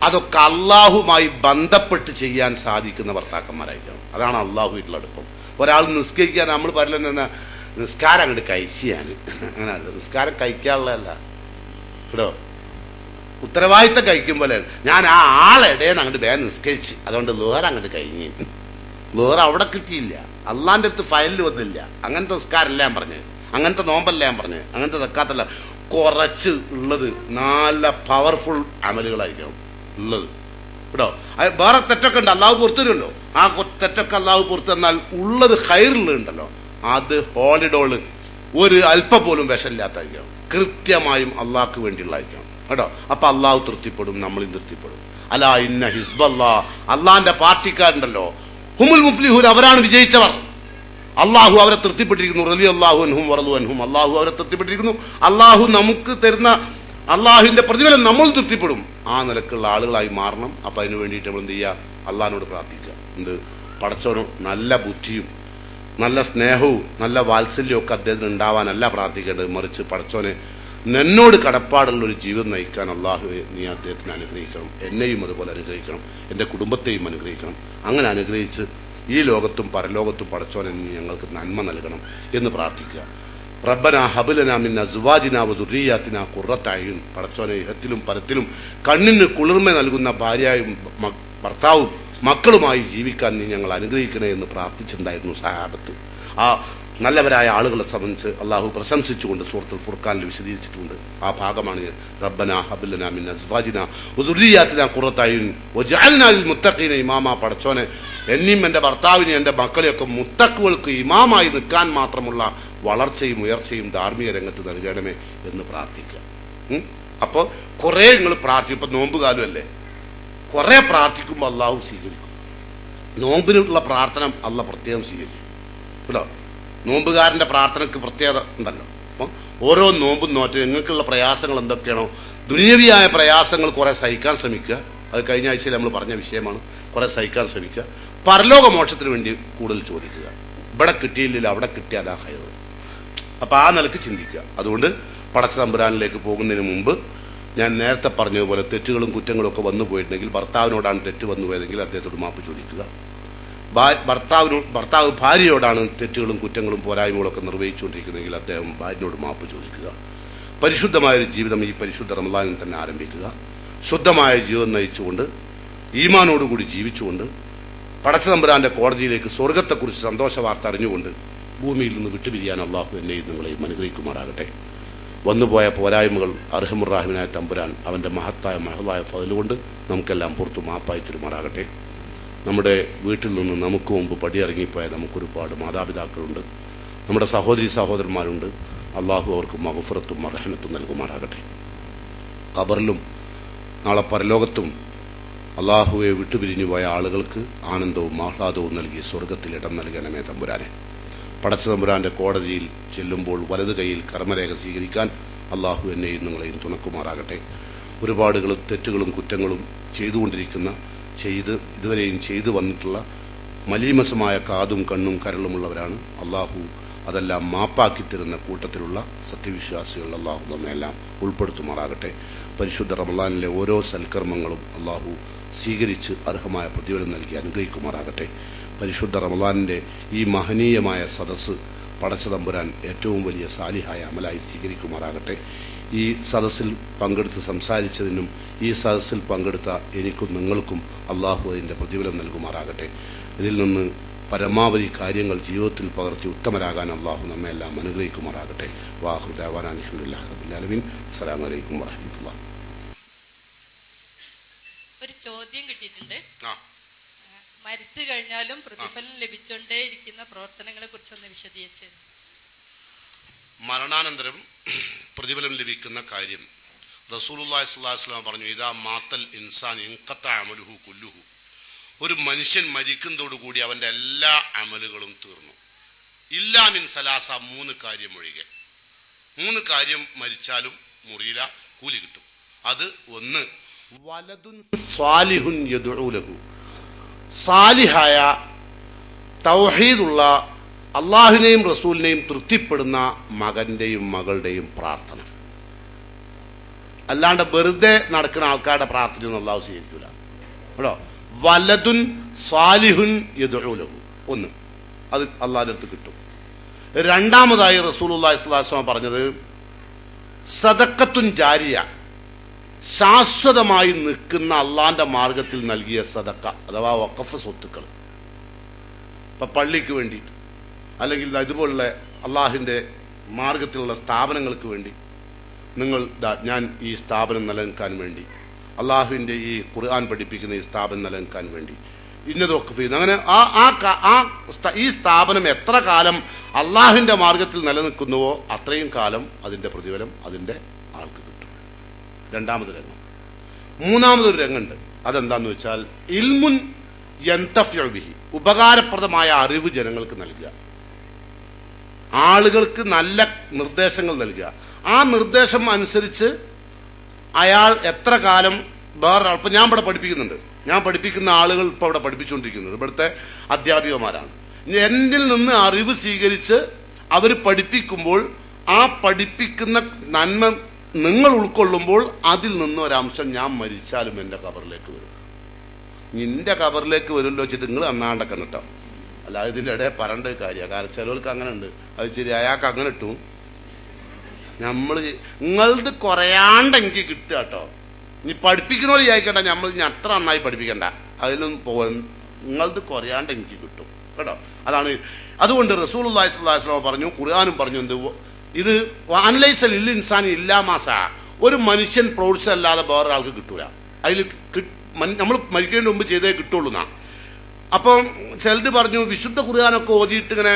അതൊക്കെ അള്ളാഹുമായി ബന്ധപ്പെട്ട് ചെയ്യാൻ സാധിക്കുന്ന ഭർത്താക്കന്മാരായിരിക്കണം. അതാണ് അള്ളാഹുവായിട്ടുള്ള അടുപ്പം. ഒരാൾ നിസ്കരിക്കാൻ നമ്മൾ പറയില്ല നിസ്കാരം അങ്ങോട്ട് കഴിച്ചാണ്, അങ്ങനെയല്ല. നിസ്കാരം കഴിക്കാനുള്ളതല്ല കേട്ടോ, ഉത്തരവാദിത്തം കഴിക്കുമ്പോൾ ഞാൻ ആ ആളെടേന്ന് അങ്ങോട്ട് വേഗം നിസ്കരിച്ച്, അതുകൊണ്ട് ലോഹർ അങ്ങോട്ട് കഴിഞ്ഞ്. ലോഹർ അവിടെ കിട്ടിയില്ല, അള്ളാന്റെ അടുത്ത് ഫയലിൽ വന്നില്ല. അങ്ങനത്തെ നിസ്കാരമല്ല ഞാൻ പറഞ്ഞത്, അങ്ങനത്തെ നോമ്പല്ല ഞാൻ പറഞ്ഞത്, അങ്ങനത്തെ സക്കാത്തല്ല. കുറച്ച് ഉള്ളത് നല്ല പവർഫുൾ അമലുകളായിരിക്കണം ഉള്ളത് കേട്ടോ. വേറെ തെറ്റൊക്കെ ഉണ്ട്, അള്ളാഹു പുറത്തുവരുമല്ലോ. ആ തെറ്റൊക്കെ അള്ളാഹു പുറത്തു തന്നാൽ ഉള്ളത് ഹൈറുള്ളതുണ്ടല്ലോ, അത് ഹോളിഡോള് ഒരു അല്പം പോലും വിഷമില്ലാത്തായിരിക്കണം, കൃത്യമായും അള്ളാഹ്ക്ക് വേണ്ടിയുള്ളതായിരിക്കണം കേട്ടോ. അപ്പൊ അള്ളാഹു തൃപ്തിപ്പെടും, നമ്മളും തൃപ്തിപ്പെടും. അലാ ഇന്ന ഹിസ്ബല്ലാ, അള്ളാന്റെ പാർട്ടിക്കാരുണ്ടല്ലോ, ഹുമുൽ മുഫ്ലിഹൂൻ, അവരാണ് വിജയിച്ചവർ. അള്ളാഹു അവരെ തൃപ്തിപ്പെട്ടിരിക്കുന്നു. റളിയല്ലാഹു അൻഹും വറളു അൻഹും, അള്ളാഹു അവരെ തൃപ്തിപ്പെട്ടിരിക്കുന്നു. അള്ളാഹു നമുക്ക് തരുന്ന അള്ളാഹുവിന്റെ പ്രതിഫലം നമ്മൾ തൃപ്തിപ്പെടും. ആ നിലക്കുള്ള ആളുകളായി മാറണം. അപ്പൊ അതിന് വേണ്ടിയിട്ട് നമ്മൾ എന്ത് ചെയ്യുക? അള്ളാഹിനോട് പ്രാർത്ഥിക്കുക. എന്ത്? പടച്ചോനും നല്ല ബുദ്ധിയും നല്ല സ്നേഹവും നല്ല വാത്സല്യവും ഒക്കെ അദ്ദേഹത്തിന് ഉണ്ടാവാനല്ല പ്രാർത്ഥിക്കേണ്ടത്, മറിച്ച് പടച്ചോനെ എന്നോട് കടപ്പാടുള്ള ഒരു ജീവിതം നയിക്കാൻ അള്ളാഹുവെ നീ അദ്ദേഹത്തിന് അനുഗ്രഹിക്കണം, എന്നെയും അതുപോലെ അനുഗ്രഹിക്കണം, എൻ്റെ കുടുംബത്തെയും അനുഗ്രഹിക്കണം. അങ്ങനെ അനുഗ്രഹിച്ച് ഈ ലോകത്തും പരലോകത്തും പടച്ചോനെ നീ ഞങ്ങൾക്ക് നന്മ നൽകണം എന്ന് പ്രാർത്ഥിക്കുക. റബ്ബനാ ഹബ്ലനാ മിൻ അസ്വാജിനാ വദുർരിയ്യാതിനാ ഖുർറത അയ്യുൻ, പടച്ചോനെ ഇഹത്തിലും പരത്തിലും കണ്ണിന് കുളിർമ നൽകുന്ന ഭാര്യയും ഭർത്താവും മക്കളുമായി ജീവിക്കാൻ നീ ഞങ്ങൾ അനുഗ്രഹിക്കണേ എന്ന് പ്രാർത്ഥിച്ചിട്ടുണ്ടായിരുന്നു സഹാബത്ത്. ആ നല്ലവരായ ആളുകളെ സംബന്ധിച്ച് അള്ളാഹു പ്രശംസിച്ചുകൊണ്ട് സൂറത്തുൽ ഫുർഖാനിൽ വിശദീകരിച്ചിട്ടുണ്ട്. ആ ഭാഗമാണ് ഞാൻ റബ്ബനാ ഹബ്ലനാ മിൻ അസ്വാജിനാ വദുർരിയ്യാതിനാ ഖുർറത അയ്യുൻ വജഅൽനാ ലിൽ മുത്തഖീന ഇമാമാ, പടച്ചോനെ എന്നെയും എൻ്റെ ഭർത്താവിനെയും എൻ്റെ മക്കളെയൊക്കെ മുത്തഖ്വകൾക്ക് ഇമാമായി നിൽക്കാൻ മാത്രമുള്ള വളർച്ചയും ഉയർച്ചയും ധാർമ്മിക രംഗത്ത് നൽകണമേ എന്ന് പ്രാർത്ഥിക്കുക. അപ്പോൾ കുറേ നിങ്ങൾ പ്രാർത്ഥിക്കും. ഇപ്പം നോമ്പ് കാലമല്ലേ, കുറേ പ്രാർത്ഥിക്കുമ്പോൾ അള്ളാഹു സ്വീകരിക്കും. നോമ്പിനുള്ള പ്രാർത്ഥന അള്ളാഹ് പ്രത്യേകം സ്വീകരിക്കും കേട്ടോ. നോമ്പുകാരൻ്റെ പ്രാർത്ഥനയ്ക്ക് പ്രത്യേകത ഉണ്ടല്ലോ. അപ്പം ഓരോ നോമ്പും നോറ്റ് നിങ്ങൾക്കുള്ള പ്രയാസങ്ങൾ എന്തൊക്കെയാണോ, ദുനിയവിയായ പ്രയാസങ്ങൾ കുറേ സഹിക്കാൻ ശ്രമിക്കുക. അത് കഴിഞ്ഞ ആഴ്ചയിൽ നമ്മൾ പറഞ്ഞ വിഷയമാണ്. കുറേ സഹിക്കാൻ ശ്രമിക്കുക. പരലോക മോക്ഷത്തിന് വേണ്ടി കൂടുതൽ ചോദിക്കുക. ഇവിടെ കിട്ടിയില്ല അവിടെ കിട്ടിയാലാ ഹൈർ. അപ്പം ആ നിലക്ക് ചിന്തിക്കുക. അതുകൊണ്ട് പടച്ച തമ്പുരാനിലേക്ക് പോകുന്നതിന് മുമ്പ് ഞാൻ നേരത്തെ പറഞ്ഞതുപോലെ തെറ്റുകളും കുറ്റങ്ങളും ഒക്കെ വന്നു പോയിട്ടുണ്ടെങ്കിൽ, ഭർത്താവിനോടാണ് തെറ്റ് വന്നു പോയതെങ്കിൽ അദ്ദേഹത്തോട് മാപ്പ് ചോദിക്കുക. ഭർത്താവ് ഭാര്യയോടാണ് തെറ്റുകളും കുറ്റങ്ങളും പോരായ്മകളൊക്കെ നിർവഹിച്ചുകൊണ്ടിരിക്കുന്നതെങ്കിൽ അദ്ദേഹം ഭാര്യയോട് മാപ്പ് ചോദിക്കുക. പരിശുദ്ധമായൊരു ജീവിതം ഈ പരിശുദ്ധ റമളാനിൽ തന്നെ ആരംഭിക്കുക. ശുദ്ധമായ ജീവിതം നയിച്ചുകൊണ്ട് ഈമാനോടുകൂടി ജീവിച്ചുകൊണ്ട് പടച്ച തമ്പുരാന്റെ കോടതിയിലേക്ക് സ്വർഗത്തെക്കുറിച്ച് സന്തോഷ വാർത്ത അറിഞ്ഞുകൊണ്ട് ഭൂമിയിൽ നിന്ന് വിട്ടുപിരിയാൻ അള്ളാഹു എന്നെയും നിങ്ങളെയും അനുഗ്രഹിക്കുമാറാകട്ടെ. വന്നുപോയ പോരായ്മകൾ അർഹമുറാഹിമിനായ തമ്പുരാൻ അവൻ്റെ മഹത്തായ മഹളായ ഫضലുകൊണ്ട് നമുക്കെല്ലാം പുറത്തു മാപ്പായി തരുമാറാകട്ടെ. നമ്മുടെ വീട്ടിൽ നിന്ന് നമുക്ക് മുമ്പ് പടിയിറങ്ങിപ്പോയ നമുക്കൊരുപാട് മാതാപിതാക്കളുണ്ട്, നമ്മുടെ സഹോദരി സഹോദരന്മാരുണ്ട്. അള്ളാഹു അവർക്ക് മഗ്ഫിറത്തും റഹ്മത്തും നൽകുമാറാകട്ടെ. ഖബറിലും നാളെ പരലോകത്തും അള്ളാഹുവെ വിട്ടുപിരിഞ്ഞു പോയ ആളുകൾക്ക് ആനന്ദവും ആഹ്ലാദവും നൽകി സ്വർഗത്തിൽ ഇടം നൽകണമേ തമ്പുരാനെ. പടച്ച തമ്പുരാന്റെ കോടതിയിൽ ചെല്ലുമ്പോൾ വലതു കൈയിൽ കർമ്മരേഖ സ്വീകരിക്കാൻ അള്ളാഹു എന്നെയും നിങ്ങളെയും തുണക്കുമാറാകട്ടെ. ഒരുപാട് തെറ്റുകളും കുറ്റങ്ങളും ചെയ്തുകൊണ്ടിരിക്കുന്ന ഇതുവരെയും ചെയ്തു വന്നിട്ടുള്ള മലീമസമായ കാതും കണ്ണും കരളുമുള്ളവരാണ്. അള്ളാഹു അതെല്ലാം മാപ്പാക്കി തരുന്ന കൂട്ടത്തിലുള്ള സത്യവിശ്വാസികൾ അള്ളാഹു നമ്മെല്ലാം ഉൾപ്പെടുത്തുമാറാകട്ടെ. പരിശുദ്ധ റമളാനിലെ ഓരോ സൽക്കർമ്മങ്ങളും അള്ളാഹു സ്വീകരിച്ച് അർഹമായ പ്രതിഫലം നൽകി അനുഗ്രഹിക്കുമാറാകട്ടെ. പരിശുദ്ധ റമളാനിൻ്റെ ഈ മഹനീയമായ സദസ്സ് പടച്ച തമ്പുരാൻ ഏറ്റവും വലിയ സാലിഹായ അമലായി സ്വീകരിക്കുമാറാകട്ടെ. ഈ സദസ്സിൽ പങ്കെടുത്ത് സംസാരിച്ചതിനും ഈ സദസ്സിൽ പങ്കെടുത്ത എനിക്കും നിങ്ങൾക്കും അള്ളാഹു അതിൻ്റെ പ്രതിഫലം നൽകുമാറാകട്ടെ. ഇതിൽ നിന്ന് പരമാവധി കാര്യങ്ങൾ ജീവിതത്തിൽ പകർത്തി ഉത്തമരാകാൻ അള്ളാഹു നമ്മെല്ലാം അനുഗ്രഹിക്കുമാറാകട്ടെ. വാഹു ദഅ്വാനാ അൽഹംദുലില്ലാഹി റബ്ബിൽ ആലമീൻ. അസ്സലാമു അലൈക്കും വറഹ്മത്തുള്ളാഹി. ഒരു ചോദ്യം കിട്ടിയിട്ടുണ്ട്. മരിച്ചു കഴിഞ്ഞാലും പ്രതിഫലം ലഭിച്ചുകൊണ്ടേ ഇരിക്കുന്ന പ്രവർത്തനങ്ങളെ കുറിച്ചൊന്ന് വിശദീകരിച്ചു. മരണാനന്തരം പ്രതിഫലം ലഭിക്കുന്ന കാര്യം റസൂലുള്ളാഹി സ്വല്ലല്ലാഹു അലൈഹി വസല്ലം പറഞ്ഞു, ഇദാ മാത്തൽ ഇൻസാൻ ഇൻഖത അമലുഹു കുല്ലുഹു. ഒരു മനുഷ്യൻ മരിക്കുന്നതോടുകൂടി അവൻ്റെ എല്ലാ അമലുകളും തീർന്നു. ഇല്ലാ മിൻ സലാസ, 3 കാര്യം ഒഴികെ. 3 കാര്യം മരിച്ചാലും മുറിയില, കൂലി കിട്ടും. അത് ഒന്ന്, വലദുൻ സ്വാലിഹുൻ യദ്ഉ ലഹു. സാലിഹായ തൗഹീദുള്ള അള്ളാഹുവിനെയും റസൂലിനെയും തൃപ്തിപ്പെടുന്ന മകന്റെയും മകളുടെയും പ്രാർത്ഥന. അല്ലാണ്ട് വെറുതെ നടക്കുന്ന ആൾക്കാരുടെ പ്രാർത്ഥനയൊന്നും അള്ളാഹു സ്വീകരിക്കൂല കേട്ടോ. വലതുൻ സാലിഹുൻ യദ്ഉ ലഹു, ഒന്ന് അത് അള്ളാഹിന്റെ അടുത്ത് കിട്ടും. രണ്ടാമതായി റസൂലുള്ളാഹി സ്വല്ലല്ലാഹു അലൈഹി വസല്ലം പറഞ്ഞത് സദഖത്തുൻ ജാരിയ, ശാശ്വതമായി നിൽക്കുന്ന അള്ളാന്റെ മാർഗത്തിൽ നൽകിയ സദക്ക അഥവാ വഖഫ് സ്വത്തുക്കൾ. ഇപ്പൊ പള്ളിക്ക് വേണ്ടിയിട്ട് അല്ലെങ്കിൽ ഇതുപോലുള്ള അള്ളാഹിൻ്റെ മാർഗത്തിലുള്ള സ്ഥാപനങ്ങൾക്ക് വേണ്ടി നിങ്ങൾ ഞാൻ ഈ സ്ഥാപനം നിലനിൽക്കാൻ വേണ്ടി, അള്ളാഹുവിൻ്റെ ഈ ഖുർആൻ പഠിപ്പിക്കുന്ന ഈ സ്ഥാപനം നിലനിൽക്കാൻ വേണ്ടി ഇന്നത് വഖഫ് ചെയ്യുന്നു. അങ്ങനെ ഈ സ്ഥാപനം എത്ര കാലം അള്ളാഹുവിൻ്റെ മാർഗത്തിൽ നിലനിൽക്കുന്നുവോ അത്രയും കാലം അതിൻ്റെ പ്രതിഫലം അതിൻ്റെ ആൾക്ക് കിട്ടും. രണ്ടാമത് രംഗം. മൂന്നാമതൊരു രംഗമുണ്ട്. അതെന്താന്ന് വെച്ചാൽ ഇൽമുൻ യന്തഫഉ ബിഹി, ഉപകാരപ്രദമായ അറിവ് ജനങ്ങൾക്ക് നൽകുക, ആളുകൾക്ക് നല്ല നിർദ്ദേശങ്ങൾ നൽകുക. ആ നിർദ്ദേശം അനുസരിച്ച് അയാൾ എത്ര കാലം വേറൊരാൾ, ഇപ്പം ഞാൻ ഇവിടെ പഠിപ്പിക്കുന്നുണ്ട്, ഞാൻ പഠിപ്പിക്കുന്ന ആളുകൾ ഇപ്പോൾ ഇവിടെ പഠിപ്പിച്ചുകൊണ്ടിരിക്കുന്നുണ്ട്, ഇവിടുത്തെ അധ്യാപികമാരാണ്. എന്നിൽ നിന്ന് അറിവ് സ്വീകരിച്ച് അവർ പഠിപ്പിക്കുമ്പോൾ ആ പഠിപ്പിക്കുന്ന നന്മ നിങ്ങൾ ഉൾക്കൊള്ളുമ്പോൾ അതിൽ നിന്ന് ഒരംശം ഞാൻ മരിച്ചാലും എൻ്റെ കബറിലേക്ക് വരും. നിന്റെ കബറിലേക്ക് വരുമല്ലോ വെച്ചിട്ട് നിങ്ങൾ അന്നാണ്ടൊക്കെ കേട്ടോ. അല്ല, ഇതിൻ്റെ ഇടയിൽ പറയേണ്ട ഒരു കാര്യമാണ്. കാരണം ചിലവർക്ക് അങ്ങനെ ഉണ്ട്. അത് ശരി, അയാൾക്ക് അങ്ങനെ ഇട്ടു, നിങ്ങളത് കുറയാണ്ടെങ്കിൽ കിട്ടുക കേട്ടോ. ഇനി പഠിപ്പിക്കുന്നവർ ചോദിക്കട്ടെ, നമ്മൾ ഇനി അത്ര നന്നായി പഠിപ്പിക്കണ്ട, അതിലൊന്നും നിങ്ങളത് കുറയാണ്ട് എനിക്ക് കിട്ടും കേട്ടോ. അതാണ്. അതുകൊണ്ട് റസൂലുള്ളാഹി സ്വല്ലല്ലാഹു അലൈഹി വസല്ലം പറഞ്ഞു, ഖുർആനും പറഞ്ഞു, എന്ത് ഇത് അൻലൈസ ലിൽ ഇൻസാനി ഇല്ലാ മാ സഅ, ഒരു മനുഷ്യൻ പ്രവർത്തിച്ചല്ലാതെ വേറൊരാൾക്ക് കിട്ടൂല. അതിൽ നമ്മൾ മരിക്കുന്നതിന് മുമ്പ് ചെയ്തേ കിട്ടുള്ളൂ എന്നാ. അപ്പം ചിലര് പറഞ്ഞു വിശുദ്ധ ഖുർആനൊക്കെ ഓതിയിട്ട് ഇങ്ങനെ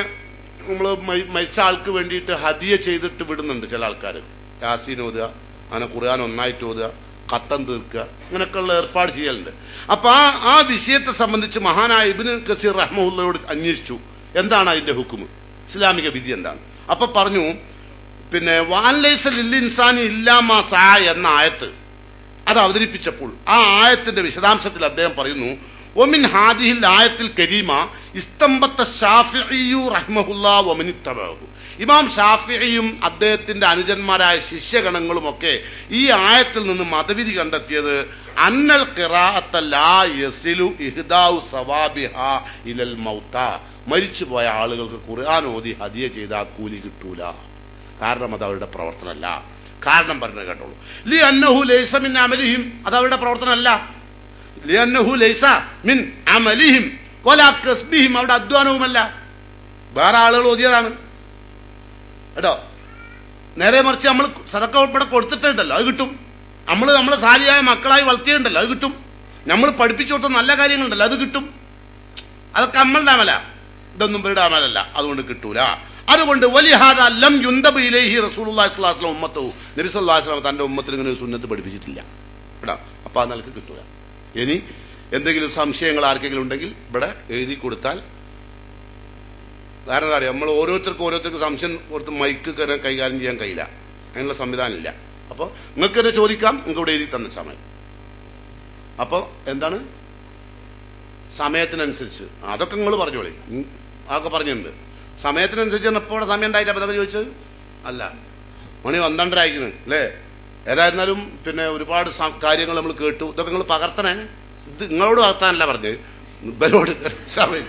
നമ്മൾ മരിച്ച ആൾക്ക് വേണ്ടിയിട്ട് ഹദിയ ചെയ്തിട്ട് വിടുന്നുണ്ട് ചില ആൾക്കാർ. യാസീൻ ഓതുക, അങ്ങനെ ഖുർആൻ ഒന്നായിട്ട് ഓതുക, ഖത്തം തീർക്കുക, ഇങ്ങനെയൊക്കെയുള്ള ഏർപ്പാട് ചെയ്യലുണ്ട്. അപ്പം ആ വിഷയത്തെ സംബന്ധിച്ച് മഹാനായ ഇബ്നു കസീർ റഹ്മഹുള്ളയോട് അന്വേഷിച്ചു, എന്താണ് അതിൻ്റെ ഹുക്കുമ്, ഇസ്ലാമിക വിധി എന്താണ്. അപ്പം പറഞ്ഞു, പിന്നെ വഅൻ ലൈസ ലിൽ ഇൻസാനി ഇല്ലാ മാ സഅ എന്ന ആയത്ത് അത് അവതരിപ്പിച്ചപ്പോൾ ആ ആയത്തിന്റെ വിശദാംശത്തിൽ അദ്ദേഹം പറയുന്നു, ഒമിൻ ഹാദിഹിൽ ആയത്തിൽ കരീമ ഇസ്തംബത്ത ശാഫിഈ റഹ്മഹുല്ലാ വമൻ ഇത്തബഅഹു, ഇമാം ഷാഫിഈയും അദ്ദേഹത്തിന്റെ അനുജന്മാരായ ശിഷ്യഗണങ്ങളുമൊക്കെ ഈ ആയത്തിൽ നിന്ന് മതവിധി കണ്ടെത്തിയത് അന്നൽ ഖിറാഅത്ത ലാ യസിലു ഇഹ്ദാഉ സവാബിഹാ ഇലൽ മൗത, മരിച്ചുപോയ ആളുകൾക്ക് ഖുർആൻ ഓതി ഹദിയ ചെയ്ത കൂലി കിട്ടൂല. കാരണം അത് അവരുടെ പ്രവർത്തനമല്ല. കാരണം പറഞ്ഞത് കേട്ടോളൂ. ലി അന്നഹു ലൈസ മിൻ അമലിഹിം, അത് അവരുടെ പ്രവർത്തനമല്ല. ലി അന്നഹു ലൈസ മിൻ അമലിഹിം വലാ കസ്ബിഹിം, അവരുടെ അധ്വാനവുമല്ല, വേറെ ആളുകൾ ഓതിയതാണ് കേട്ടോ. നേരെ മറിച്ച് നമ്മൾ സദക്ക ഉൾപ്പെടെ കൊടുത്തിട്ടുണ്ടല്ലോ, അത് കിട്ടും. നമ്മളെ സാലിയായ മക്കളായി വളർത്തിയിട്ടുണ്ടല്ലോ, അത് കിട്ടും. നമ്മൾ പഠിപ്പിച്ചു കൊടുത്ത നല്ല കാര്യങ്ങളുണ്ടല്ലോ, അത് കിട്ടും. അതൊക്കെ നമ്മളുടെ അമല, ഇതൊന്നും ഇവരുടെ അമലല്ല, അതുകൊണ്ട് കിട്ടൂല. അതുകൊണ്ട് വലിഹാദ ലം യുന്തബ് ഇലൈഹി റസൂലുള്ളാഹി സ്വല്ലല്ലാഹു അലൈഹി വസല്ലം ഉമ്മത്തുഹു, നബി സല്ലല്ലാഹു അലൈഹി വസല്ലം തന്റെ ഉമ്മത്തിന് ഇങ്ങനെ ഒരു സുന്നത്ത് പഠിപ്പിച്ചിട്ടില്ല കേട്ടോ. അപ്പോൾ ആ നിലക്ക് കിട്ടൂല. ഇനി എന്തെങ്കിലും സംശയങ്ങൾ ആർക്കെങ്കിലും ഉണ്ടെങ്കിൽ ഇവിടെ എഴുതി കൊടുത്താൽ, കാരണം എന്താ പറയുക, നമ്മൾ ഓരോരുത്തർക്കും സംശയം കൊടുത്ത് മൈക്ക് കൈകാര്യം ചെയ്യാൻ കഴിയില്ല, അതിനുള്ള സംവിധാനം ഇല്ല. അപ്പോൾ നിങ്ങൾക്ക് തന്നെ ചോദിക്കാം, നിങ്ങൾക്ക് ഇവിടെ എഴുതി തന്ന സമയം. അപ്പോൾ എന്താണ് സമയത്തിനനുസരിച്ച് അതൊക്കെ നിങ്ങൾ പറഞ്ഞോളി, അതൊക്കെ പറഞ്ഞിട്ടുണ്ട്. സമയത്തിനനുസരിച്ച് ഇപ്പോൾ ഇവിടെ സമയം ഉണ്ടായിട്ട് അപ്പോൾ അതൊക്കെ ചോദിച്ചത് അല്ല. മണി 12 ആയിരിക്കുന്നു അല്ലേ. ഏതായിരുന്നാലും പിന്നെ ഒരുപാട് കാര്യങ്ങൾ നമ്മൾ കേട്ടു. ഇതൊക്കെ നിങ്ങൾ പകർത്തണേ. ഇത് നിങ്ങളോട് പകർത്താനല്ല പറഞ്ഞത്, ഇവരോട് സമയം